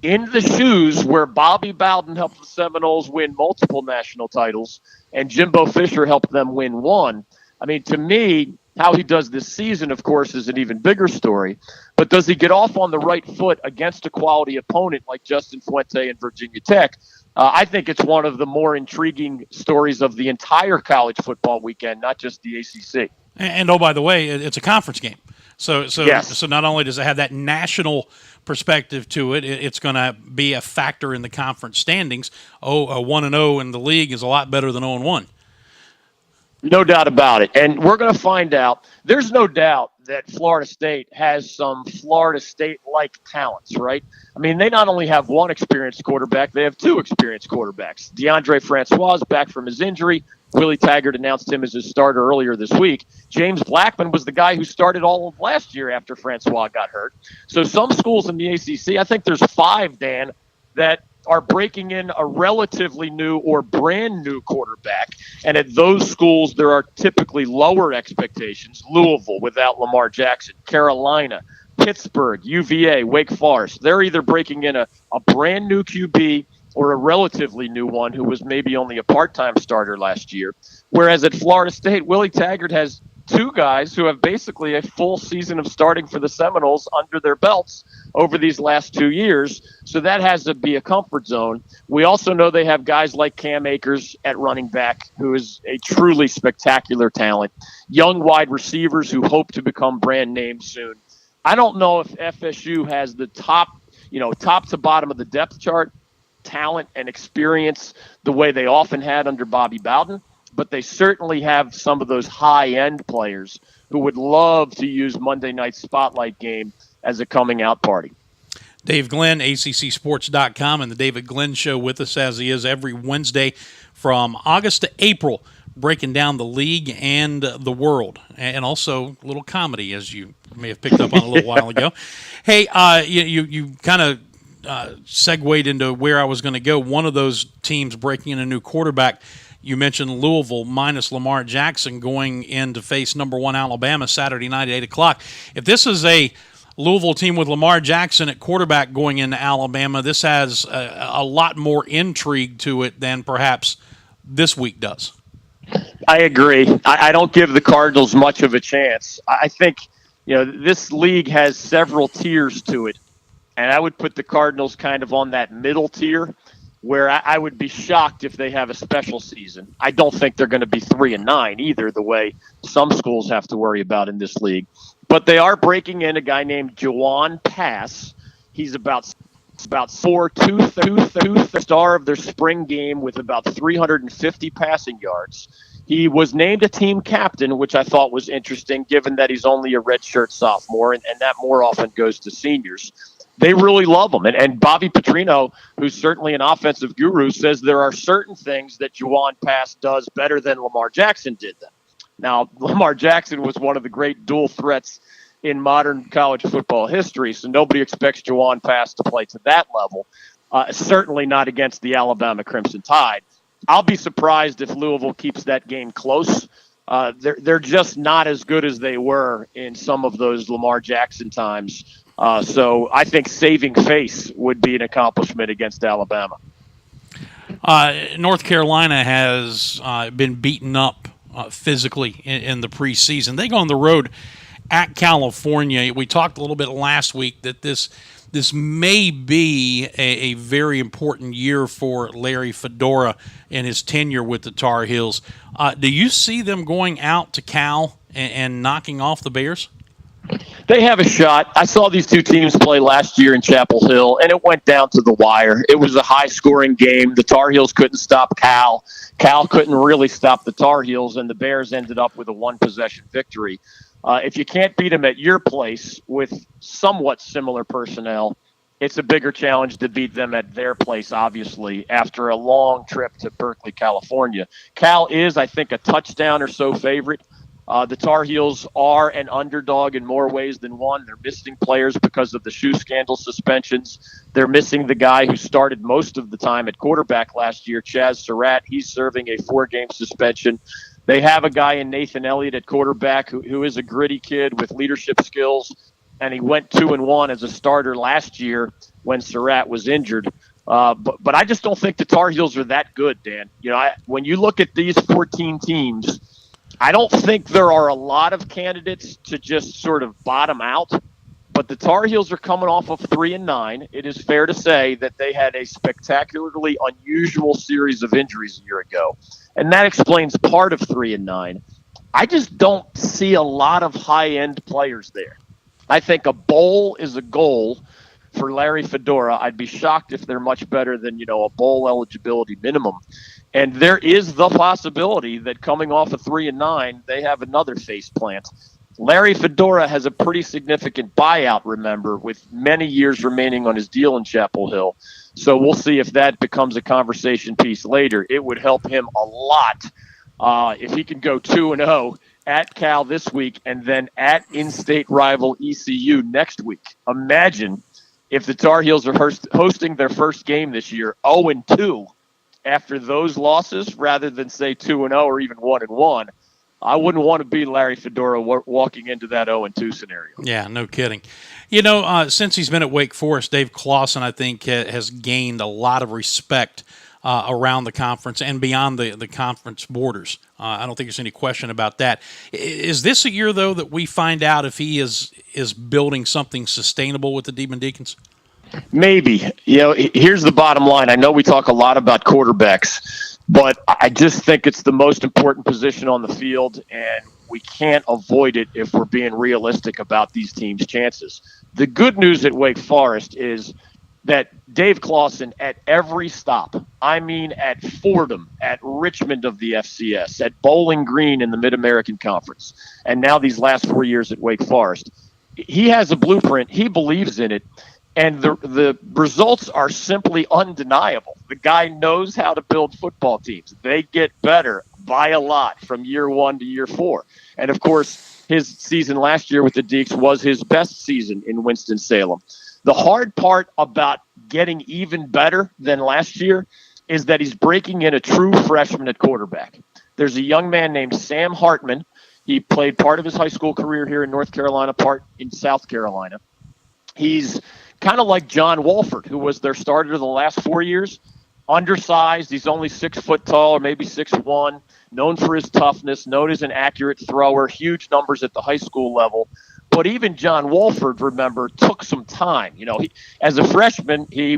in the shoes where Bobby Bowden helped the Seminoles win multiple national titles and Jimbo Fisher helped them win 1. I mean, to me, how he does this season, of course, is an even bigger story. But does he get off on the right foot against a quality opponent like Justin Fuente and Virginia Tech? I think it's one of the more intriguing stories of the entire college football weekend, not just the ACC. And oh, by the way, it's a conference game. So yes. Not only does it have that national perspective to it, it's going to be a factor in the conference standings. A 1-0 in the league is a lot better than 0-1. No doubt about it. And we're going to find out. There's no doubt that Florida State has some Florida State-like talents, right? I mean, they not only have one experienced quarterback, they have 2 experienced quarterbacks. DeAndre Francois is back from his injury. Willie Taggart announced him as his starter earlier this week. James Blackman was the guy who started all of last year after Francois got hurt. So some schools in the ACC, I think there's 5, Dan, that are breaking in a relatively new or brand new quarterback. And at those schools, there are typically lower expectations. Louisville without Lamar Jackson, Carolina, Pittsburgh, UVA, Wake Forest. They're either breaking in a brand new QB or a relatively new one who was maybe only a part-time starter last year. Whereas at Florida State, Willie Taggart has two guys who have basically a full season of starting for the Seminoles under their belts over these last 2 years. So that has to be a comfort zone. We also know they have guys like Cam Akers at running back, who is a truly spectacular talent. Young wide receivers who hope to become brand names soon. I don't know if FSU has the top to bottom of the depth chart, talent and experience the way they often had under Bobby Bowden, but they certainly have some of those high-end players who would love to use Monday Night Spotlight game as a coming-out party. Dave Glenn, ACCSports.com, and the David Glenn Show with us as he is every Wednesday from August to April, breaking down the league and the world, and also a little comedy, as you may have picked up on a little while ago. Hey, you kind of segued into where I was going to go. One of those teams breaking in a new quarterback, you mentioned Louisville minus Lamar Jackson going in to face number 1 Alabama Saturday night at 8 o'clock. If this is a Louisville team with Lamar Jackson at quarterback going into Alabama, this has a lot more intrigue to it than perhaps this week does. I agree. I don't give the Cardinals much of a chance. I think, this league has several tiers to it, and I would put the Cardinals kind of on that middle tier, where I would be shocked if they have a special season. I don't think they're going to be 3-9 either, the way some schools have to worry about in this league. But they are breaking in a guy named Juwan Pass. He's about 4.2 star of their spring game with about 350 passing yards. He was named a team captain, which I thought was interesting, given that he's only a redshirt sophomore, and that more often goes to seniors. They really love him. And Bobby Petrino, who's certainly an offensive guru, says there are certain things that Juwan Pass does better than Lamar Jackson did them. Now, Lamar Jackson was one of the great dual threats in modern college football history, so nobody expects Juwan Pass to play to that level, certainly not against the Alabama Crimson Tide. I'll be surprised if Louisville keeps that game close. They're just not as good as they were in some of those Lamar Jackson times. So I think saving face would be an accomplishment against Alabama. North Carolina has been beaten up physically in the preseason. They go on the road at California. We talked a little bit last week that this may be a very important year for Larry Fedora and his tenure with the Tar Heels. Do you see them going out to Cal and knocking off the Bears? They have a shot. I saw these two teams play last year in Chapel Hill, and it went down to the wire. It was a high-scoring game. The Tar Heels couldn't stop Cal. Cal couldn't really stop the Tar Heels, and the Bears ended up with a one-possession victory. If you can't beat them at your place with somewhat similar personnel, it's a bigger challenge to beat them at their place, obviously, after a long trip to Berkeley, California. Cal is, I think, a touchdown or so favorite. The Tar Heels are an underdog in more ways than one. They're missing players because of the shoe scandal suspensions. They're missing the guy who started most of the time at quarterback last year, Chaz Surratt. He's serving a 4-game suspension. They have a guy in Nathan Elliott at quarterback who is a gritty kid with leadership skills, and he went 2-1 as a starter last year when Surratt was injured. But I just don't think the Tar Heels are that good, Dan. When you look at these 14 teams, I don't think there are a lot of candidates to just sort of bottom out. But the Tar Heels are coming off of 3-9. It is fair to say that they had a spectacularly unusual series of injuries a year ago. And that explains part of 3-9. I just don't see a lot of high-end players there. I think a bowl is a goal for Larry Fedora. I'd be shocked if they're much better than, a bowl eligibility minimum. And there is the possibility that coming off of 3-9, they have another face plant. Larry Fedora has a pretty significant buyout, remember, with many years remaining on his deal in Chapel Hill. So we'll see if that becomes a conversation piece later. It would help him a lot if he can go 2-0 at Cal this week and then at in-state rival ECU next week. Imagine if the Tar Heels are hosting their first game this year 0-2 after those losses rather than, say, 2-0 or even 1-1. I wouldn't want to be Larry Fedora walking into that 0-2 scenario. Yeah, no kidding. Since he's been at Wake Forest, Dave Clawson, I think, has gained a lot of respect around the conference and beyond the conference borders. I don't think there's any question about that. Is this a year, though, that we find out if he is building something sustainable with the Demon Deacons? Maybe. Here's the bottom line. I know we talk a lot about quarterbacks, but I just think it's the most important position on the field, and we can't avoid it if we're being realistic about these teams' chances. The good news at Wake Forest is that Dave Clawson, at every stop, I mean at Fordham, at Richmond of the FCS, at Bowling Green in the Mid-American Conference, and now these last 4 years at Wake Forest, he has a blueprint. He believes in it, and the results are simply undeniable. The guy knows how to build football teams. They get better by a lot from year 1 to year 4. And, of course, his season last year with the Deacs was his best season in Winston-Salem. The hard part about getting even better than last year is that he's breaking in a true freshman at quarterback. There's a young man named Sam Hartman. He played part of his high school career here in North Carolina, part in South Carolina. He's kind of like John Wofford, who was their starter the last 4 years. Undersized. He's only 6 foot tall, or maybe 6'1", known for his toughness, known as an accurate thrower, huge numbers at the high school level. But even John Wofford, remember, took some time. As a freshman, he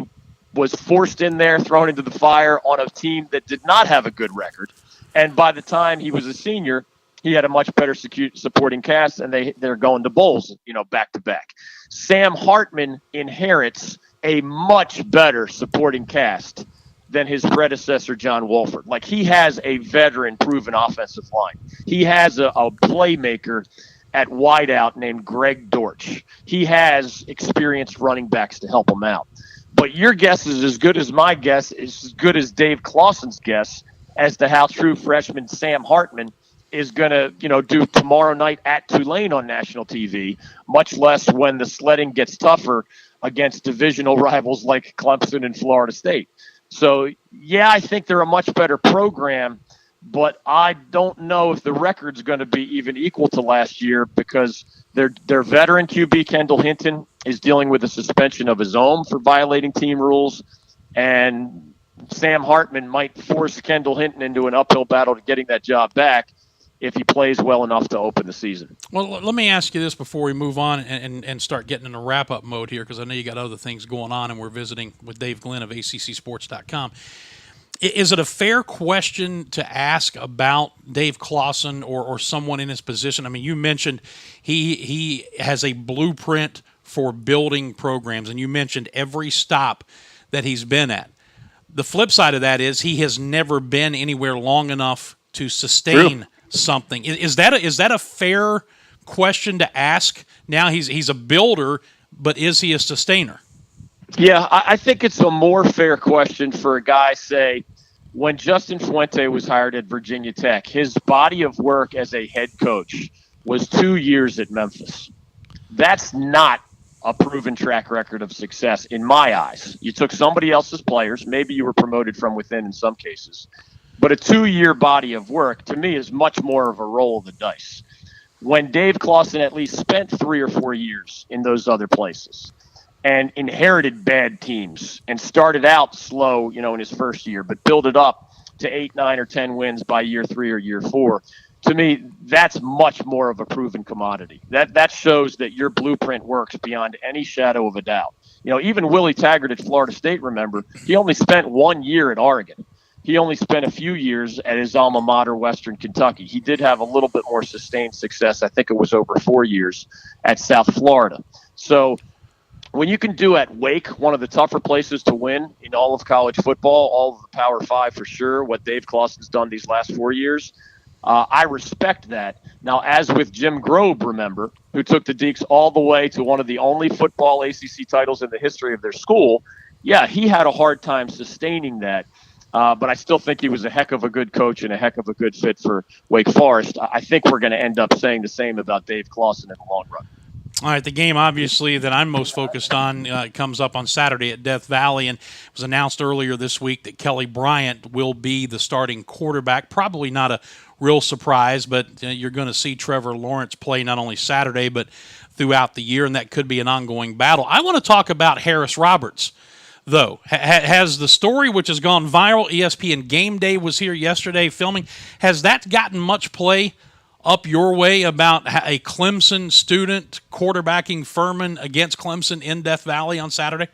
was forced in there, thrown into the fire on a team that did not have a good record. And by the time he was a senior, he had a much better supporting cast, and they're going to bowls, back to back. Sam Hartman inherits a much better supporting cast than his predecessor, John Wofford. Like, he has a veteran proven offensive line. He has a playmaker at wideout named Greg Dortch. He has experienced running backs to help him out. But your guess is as good as my guess, is as good as Dave Clawson's guess as to how true freshman Sam Hartman is going to, do tomorrow night at Tulane on national TV, much less when the sledding gets tougher against divisional rivals like Clemson and Florida State. So, yeah, I think they're a much better program, but I don't know if the record's going to be even equal to last year because their veteran QB, Kendall Hinton, is dealing with a suspension of his own for violating team rules, and Sam Hartman might force Kendall Hinton into an uphill battle to getting that job back if he plays well enough to open the season. Well, let me ask you this before we move on and start getting in a wrap-up mode here, because I know you got other things going on, and we're visiting with Dave Glenn of ACCSports.com. Is it a fair question to ask about Dave Clawson or someone in his position? I mean, you mentioned he has a blueprint for building programs, and you mentioned every stop that he's been at. The flip side of that is he has never been anywhere long enough to sustain something. Is that a fair question to ask? Now he's a builder, but is he a sustainer? Yeah, I think it's a more fair question for a guy, say, when Justin Fuente was hired at Virginia Tech, his body of work as a head coach was 2 years at Memphis. That's not a proven track record of success in my eyes. You took somebody else's players, maybe you were promoted from within in some cases, but a 2-year body of work, to me, is much more of a roll of the dice. When Dave Clawson at least spent 3 or 4 years in those other places and inherited bad teams and started out slow, in his first year, but built it up to 8, 9, or 10 wins by year 3 or year 4, to me, that's much more of a proven commodity. That shows that your blueprint works beyond any shadow of a doubt. Even Willie Taggart at Florida State, remember, he only spent 1 year at Oregon. He only spent a few years at his alma mater, Western Kentucky. He did have a little bit more sustained success. I think it was over 4 years at South Florida. So when you can do at Wake, one of the tougher places to win in all of college football, all of the Power 5 for sure, what Dave Clawson's done these last 4 years, I respect that. Now, as with Jim Grobe, remember, who took the Deacs all the way to one of the only football ACC titles in the history of their school, yeah, he had a hard time sustaining that. But I still think he was a heck of a good coach and a heck of a good fit for Wake Forest. I think we're going to end up saying the same about Dave Clawson in the long run. All right, the game, obviously, that I'm most focused on comes up on Saturday at Death Valley, and it was announced earlier this week that Kelly Bryant will be the starting quarterback. Probably not a real surprise, but you're going to see Trevor Lawrence play not only Saturday but throughout the year, and that could be an ongoing battle. I want to talk about Harris Roberts, though? Has the story, which has gone viral, ESPN Game Day was here yesterday filming, has that gotten much play up your way about a Clemson student quarterbacking Furman against Clemson in Death Valley on Saturday?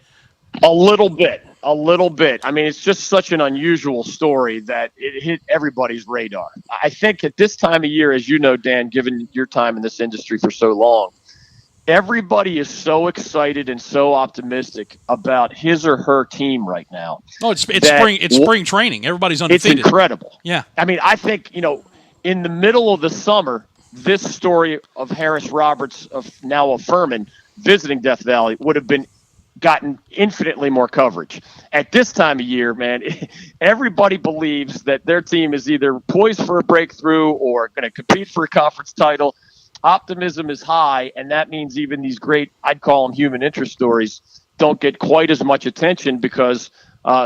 A little bit. I mean, it's just such an unusual story that it hit everybody's radar. I think at this time of year, as you know, Dan, given your time in this industry for so long, everybody is so excited and so optimistic about his or her team right now. Oh, it's spring training. Everybody's undefeated. It's incredible. Yeah. I mean, I think, in the middle of the summer, this story of Harris Roberts, now of Furman, visiting Death Valley would have gotten infinitely more coverage. At this time of year, man, everybody believes that their team is either poised for a breakthrough or going to compete for a conference title. Optimism is high, and that means even these great, I'd call them human interest stories, don't get quite as much attention because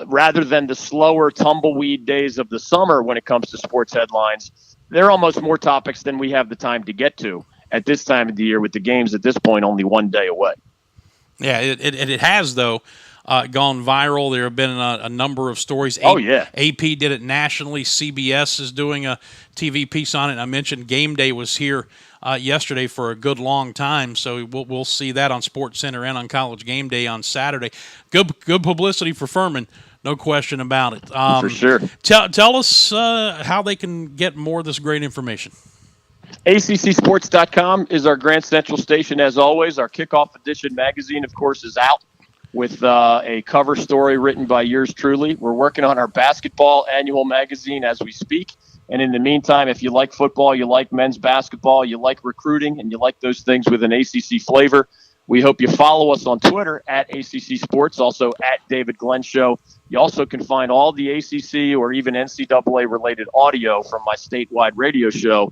rather than the slower tumbleweed days of the summer when it comes to sports headlines, they're almost more topics than we have the time to get to at this time of the year, with the games at this point only one day away. Yeah, it has, though, gone viral. There have been a number of stories. AP did it nationally. CBS is doing a TV piece on it. I mentioned Game Day was here yesterday for a good long time, so we'll see that on SportsCenter and on College Game Day on Saturday. Good publicity for Furman, no question about it. For sure. Tell us how they can get more of this great information. ACCsports.com is our Grand Central station, as always. Our Kickoff Edition magazine, of course, is out with a cover story written by yours truly. We're working on our basketball annual magazine as we speak. And in the meantime, if you like football, you like men's basketball, you like recruiting, and you like those things with an ACC flavor, we hope you follow us on Twitter at ACC Sports, also at David Glenn Show. You also can find all the ACC or even NCAA-related audio from my statewide radio show.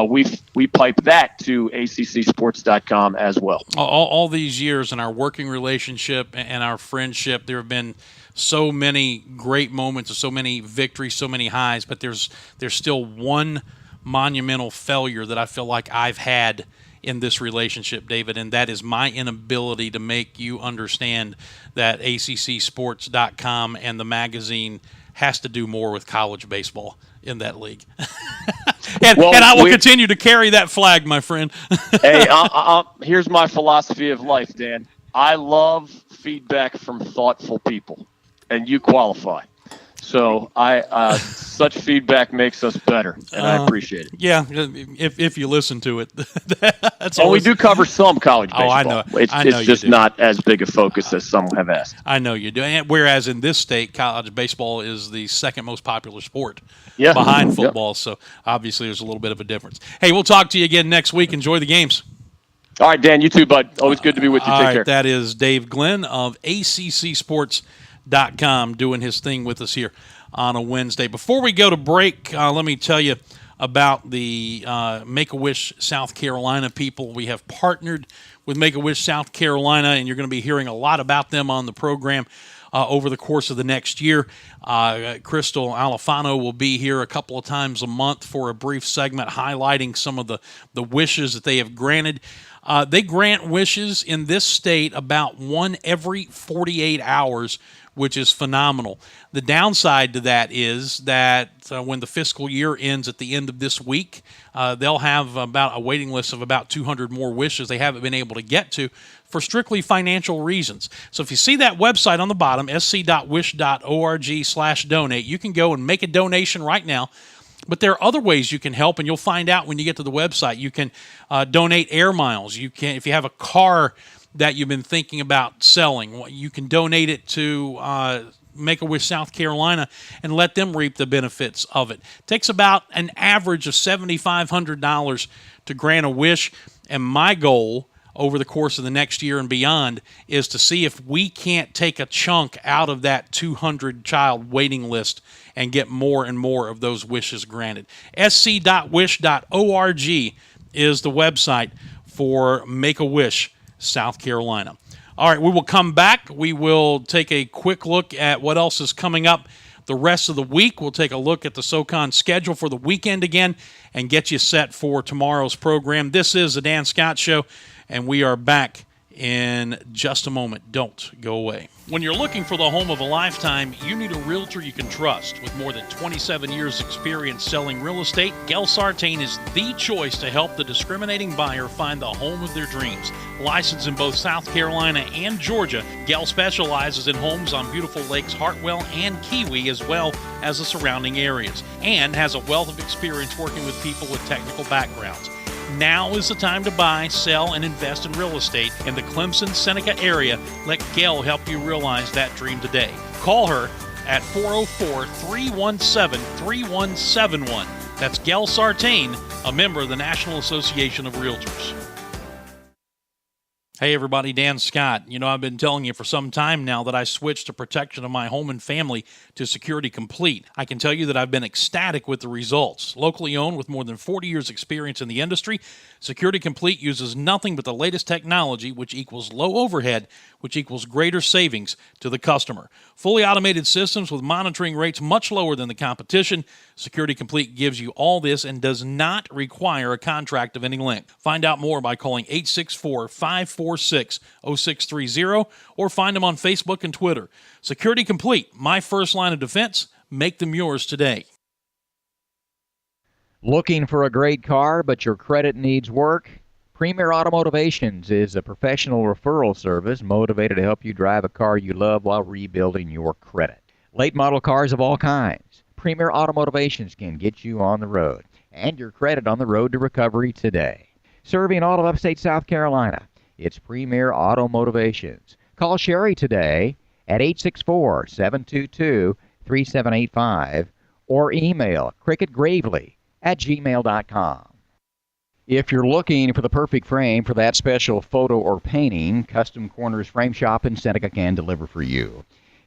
We pipe that to ACCsports.com as well. All these years in our working relationship and our friendship, there have been so many great moments, so many victories, so many highs, but there's still one monumental failure that I feel like I've had in this relationship, David, and that is my inability to make you understand that ACCsports.com and the magazine has to do more with college baseball in that league. and I will continue to carry that flag, my friend. Hey, here's my philosophy of life, Dan. I love feedback from thoughtful people, and you qualify. So such feedback makes us better, and I appreciate it. Yeah, if you listen to it. That's we do cover some college baseball. I know. It's just not as big a focus as some have asked. I know you do. Whereas in this state, college baseball is the second most popular sport behind football. So obviously there's a little bit of a difference. Hey, we'll talk to you again next week. Enjoy the games. All right, Dan, you too, bud. Always good to be with you. Take care. That is Dave Glenn of ACCsports.com doing his thing with us here on a Wednesday. Before we go to break, let me tell you about the Make-A-Wish South Carolina people. We have partnered with Make-A-Wish South Carolina, and you're going to be hearing a lot about them on the program over the course of the next year. Crystal Alifano will be here a couple of times a month for a brief segment highlighting some of the wishes that they have granted. They grant wishes in this state about one every 48 hours, which is phenomenal. The downside to that is that when the fiscal year ends at the end of this week, they'll have about a waiting list of about 200 more wishes they haven't been able to get to for strictly financial reasons. So if you see that website on the bottom, sc.wish.org/donate, you can go and make a donation right now. But there are other ways you can help, and you'll find out when you get to the website. You can donate air miles. You can, if you have a car that you've been thinking about selling, you can donate it to Make-A-Wish South Carolina and let them reap the benefits of it. It takes about an average of $7,500 to grant a wish, and my goal over the course of the next year and beyond is to see if we can't take a chunk out of that 200-child waiting list and get more and more of those wishes granted. sc.wish.org is the website for Make-A-Wish South Carolina. All right, we will come back. We will take a quick look at what else is coming up the rest of the week. We'll take a look at the SoCon schedule for the weekend again and get you set for tomorrow's program. This is the Dan Scott Show, and we are back in just a moment. Don't go away. When you're looking for the home of a lifetime, you need a realtor you can trust. With more than 27 years experience selling real estate, Gel Sartain is the choice to help the discriminating buyer find the home of their dreams. Licensed in both South Carolina and Georgia, Gel specializes in homes on beautiful lakes Hartwell and Kiwi, as well as the surrounding areas, and has a wealth of experience working with people with technical backgrounds. Now is the time to buy, sell, and invest in real estate in the Clemson-Seneca area. Let Gail help you realize that dream today. Call her at 404-317-3171. That's Gail Sartain, a member of the National Association of Realtors. Hey everybody, Dan Scott. You know, I've been telling you for some time now that I switched the protection of my home and family to Security Complete. I can tell you that I've been ecstatic with the results. Locally owned with more than 40 years experience in the industry, Security Complete uses nothing but the latest technology, which equals low overhead, which equals greater savings to the customer. Fully automated systems with monitoring rates much lower than the competition. Security Complete gives you all this and does not require a contract of any length. Find out more by calling 864-546-0630 or find them on Facebook and Twitter. Security Complete, my first line of defense. Make them yours today. Looking for a great car, but your credit needs work? Premier Automotivations is a professional referral service motivated to help you drive a car you love while rebuilding your credit. Late model cars of all kinds. Premier Automotivations can get you on the road and your credit on the road to recovery today. Serving all of upstate South Carolina, it's Premier Automotivations. Call Sherry today at 864-722-3785 or email cricketgravely@gmail.com. If you're looking for the perfect frame for that special photo or painting, Custom Corners Frame Shop in Seneca can deliver for you.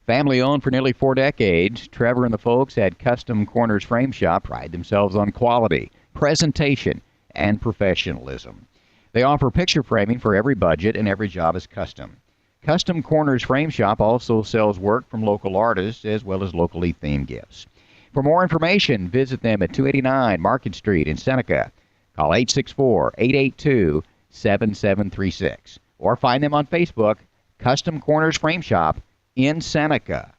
Family owned for nearly 4 decades, Trevor and the folks at Custom Corners Frame Shop pride themselves on quality, presentation, and professionalism. They offer picture framing for every budget, and every job is custom. Custom Corners Frame Shop also sells work from local artists as well as locally themed gifts. For more information, visit them at 289 Market Street in Seneca. Call 864-882-7736 or find them on Facebook, Custom Corners Frame Shop in Seneca.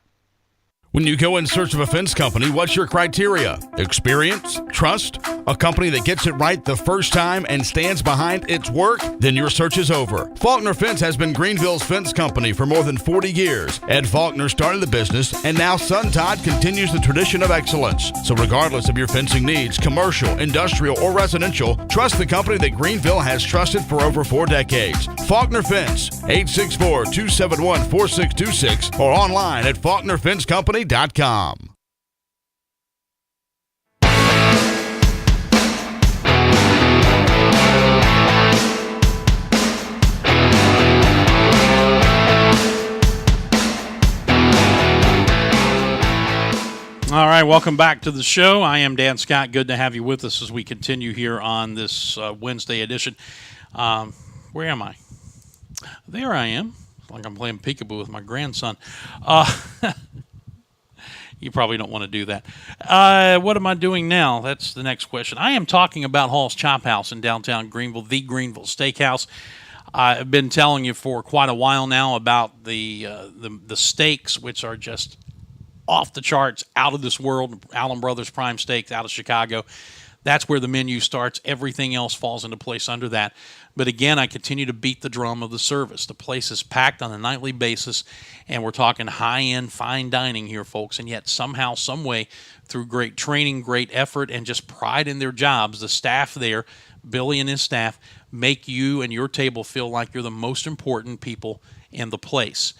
When you go in search of a fence company, what's your criteria? Experience? Trust? A company that gets it right the first time and stands behind its work? Then your search is over. Faulkner Fence has been Greenville's fence company for more than 40 years. Ed Faulkner started the business, and now son Todd continues the tradition of excellence. So regardless of your fencing needs, commercial, industrial, or residential, trust the company that Greenville has trusted for over 4 decades. Faulkner Fence, 864-271-4626 or online at faulknerfencecompany.com. All right, welcome back to the show. I am Dan Scott. Good to have you with us as we continue here on this Wednesday edition. Where am I? There I am. Like I'm playing peekaboo with my grandson. You probably don't want to do that. What am I doing now? That's the next question. I am talking about Hall's Chop House in downtown Greenville, the Greenville Steakhouse. I've been telling you for quite a while now about the steaks, which are just off the charts, out of this world. Allen Brothers Prime Steaks out of Chicago. That's where the menu starts. Everything else falls into place under that. But again, I continue to beat the drum of the service. The place is packed on a nightly basis, and we're talking high-end, fine dining here, folks. And yet somehow, some way, through great training, great effort, and just pride in their jobs, the staff there, Billy and his staff, make you and your table feel like you're the most important people in the place.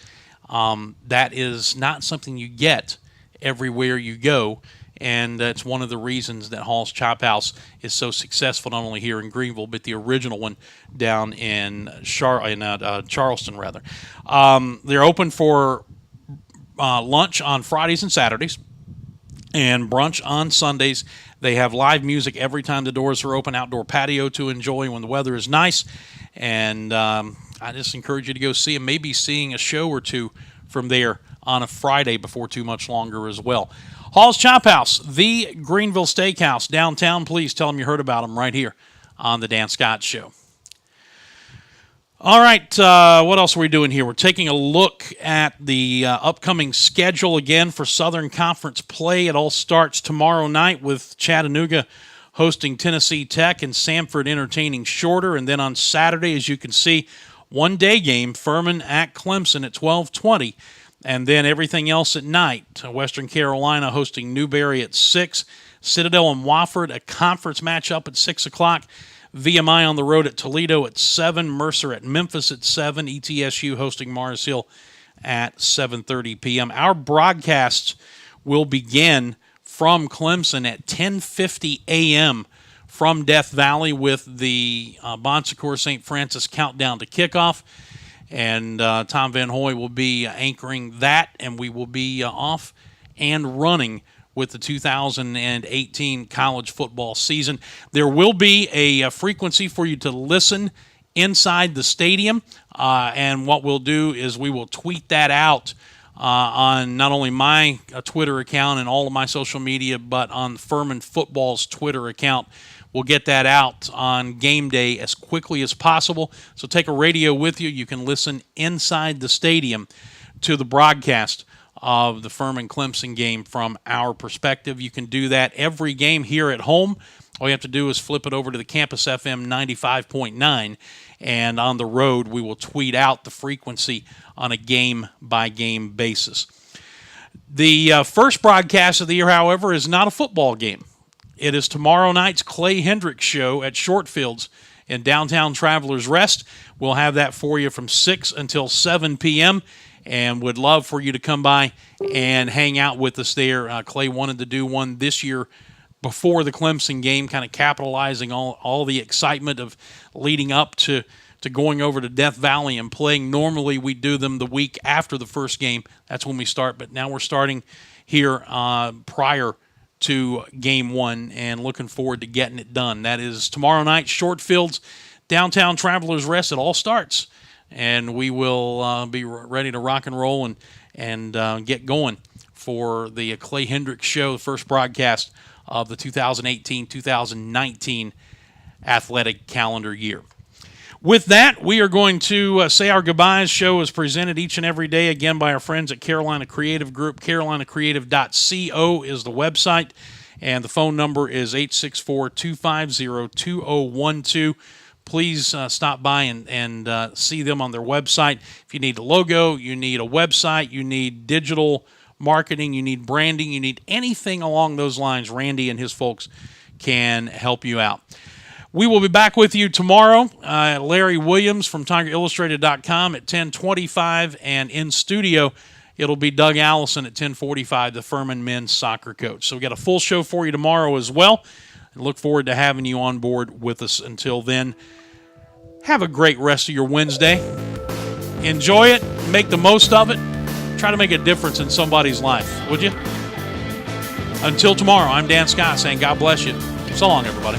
That is not something you get everywhere you go, and it's one of the reasons that Hall's Chop House is so successful, not only here in Greenville, but the original one down in Charleston, rather. They're open for lunch on Fridays and Saturdays, and brunch on Sundays. They have live music every time the doors are open, outdoor patio to enjoy when the weather is nice, and I just encourage you to go see them, maybe seeing a show or two from there on a Friday before too much longer as well. Hall's Chop House, the Greenville Steakhouse downtown. Please tell them you heard about them right here on the Dan Scott Show. All right, what else are we doing here? We're taking a look at the upcoming schedule again for Southern Conference play. It all starts tomorrow night with Chattanooga hosting Tennessee Tech and Samford entertaining Shorter. And then on Saturday, as you can see, one-day game, Furman at Clemson at 12:20. And then everything else at night, Western Carolina hosting Newberry at 6, Citadel and Wofford, a conference matchup at 6 o'clock, VMI on the road at Toledo at 7, Mercer at Memphis at 7, ETSU hosting Mars Hill at 7:30 p.m. Our broadcasts will begin from Clemson at 10:50 a.m. from Death Valley with the Bon Secours St. Francis countdown to kickoff. And Tom Van Hoy will be anchoring that, and we will be off and running with the 2018 college football season. There will be a frequency for you to listen inside the stadium, and what we'll do is we will tweet that out on not only my Twitter account and all of my social media, but on Furman Football's Twitter account. We'll get that out on game day as quickly as possible. So take a radio with you. You can listen inside the stadium to the broadcast of the Furman-Clemson game from our perspective. You can do that every game here at home. All you have to do is flip it over to the Campus FM 95.9, and on the road we will tweet out the frequency on a game-by-game basis. The first broadcast of the year, however, is not a football game. It is tomorrow night's Clay Hendricks show at Shortfields in downtown Travelers Rest. We'll have that for you from 6 until 7 p.m., and would love for you to come by and hang out with us there. Clay wanted to do one this year before the Clemson game, kind of capitalizing all the excitement of leading up to going over to Death Valley and playing. Normally we do them the week after the first game. That's when we start, but now we're starting here prior to game one and looking forward to getting it done. That is tomorrow night, Shortfields, downtown Travelers Rest. It all starts, and we will be ready to rock and roll and get going for the Clay Hendricks show, the first broadcast of the 2018-2019 athletic calendar year. With that, we are going to say our goodbyes. Show is presented each and every day, again, by our friends at Carolina Creative Group. CarolinaCreative.co is the website, and the phone number is 864-250-2012. Please stop by and see them on their website. If you need a logo, you need a website, you need digital marketing, you need branding, you need anything along those lines, Randy and his folks can help you out. We will be back with you tomorrow. Larry Williams from TigerIllustrated.com at 10:25, and in studio, it'll be Doug Allison at 10:45, the Furman men's soccer coach. So we got a full show for you tomorrow as well. I look forward to having you on board with us. Until then, have a great rest of your Wednesday. Enjoy it. Make the most of it. Try to make a difference in somebody's life, would you? Until tomorrow, I'm Dan Scott saying God bless you. So long, everybody.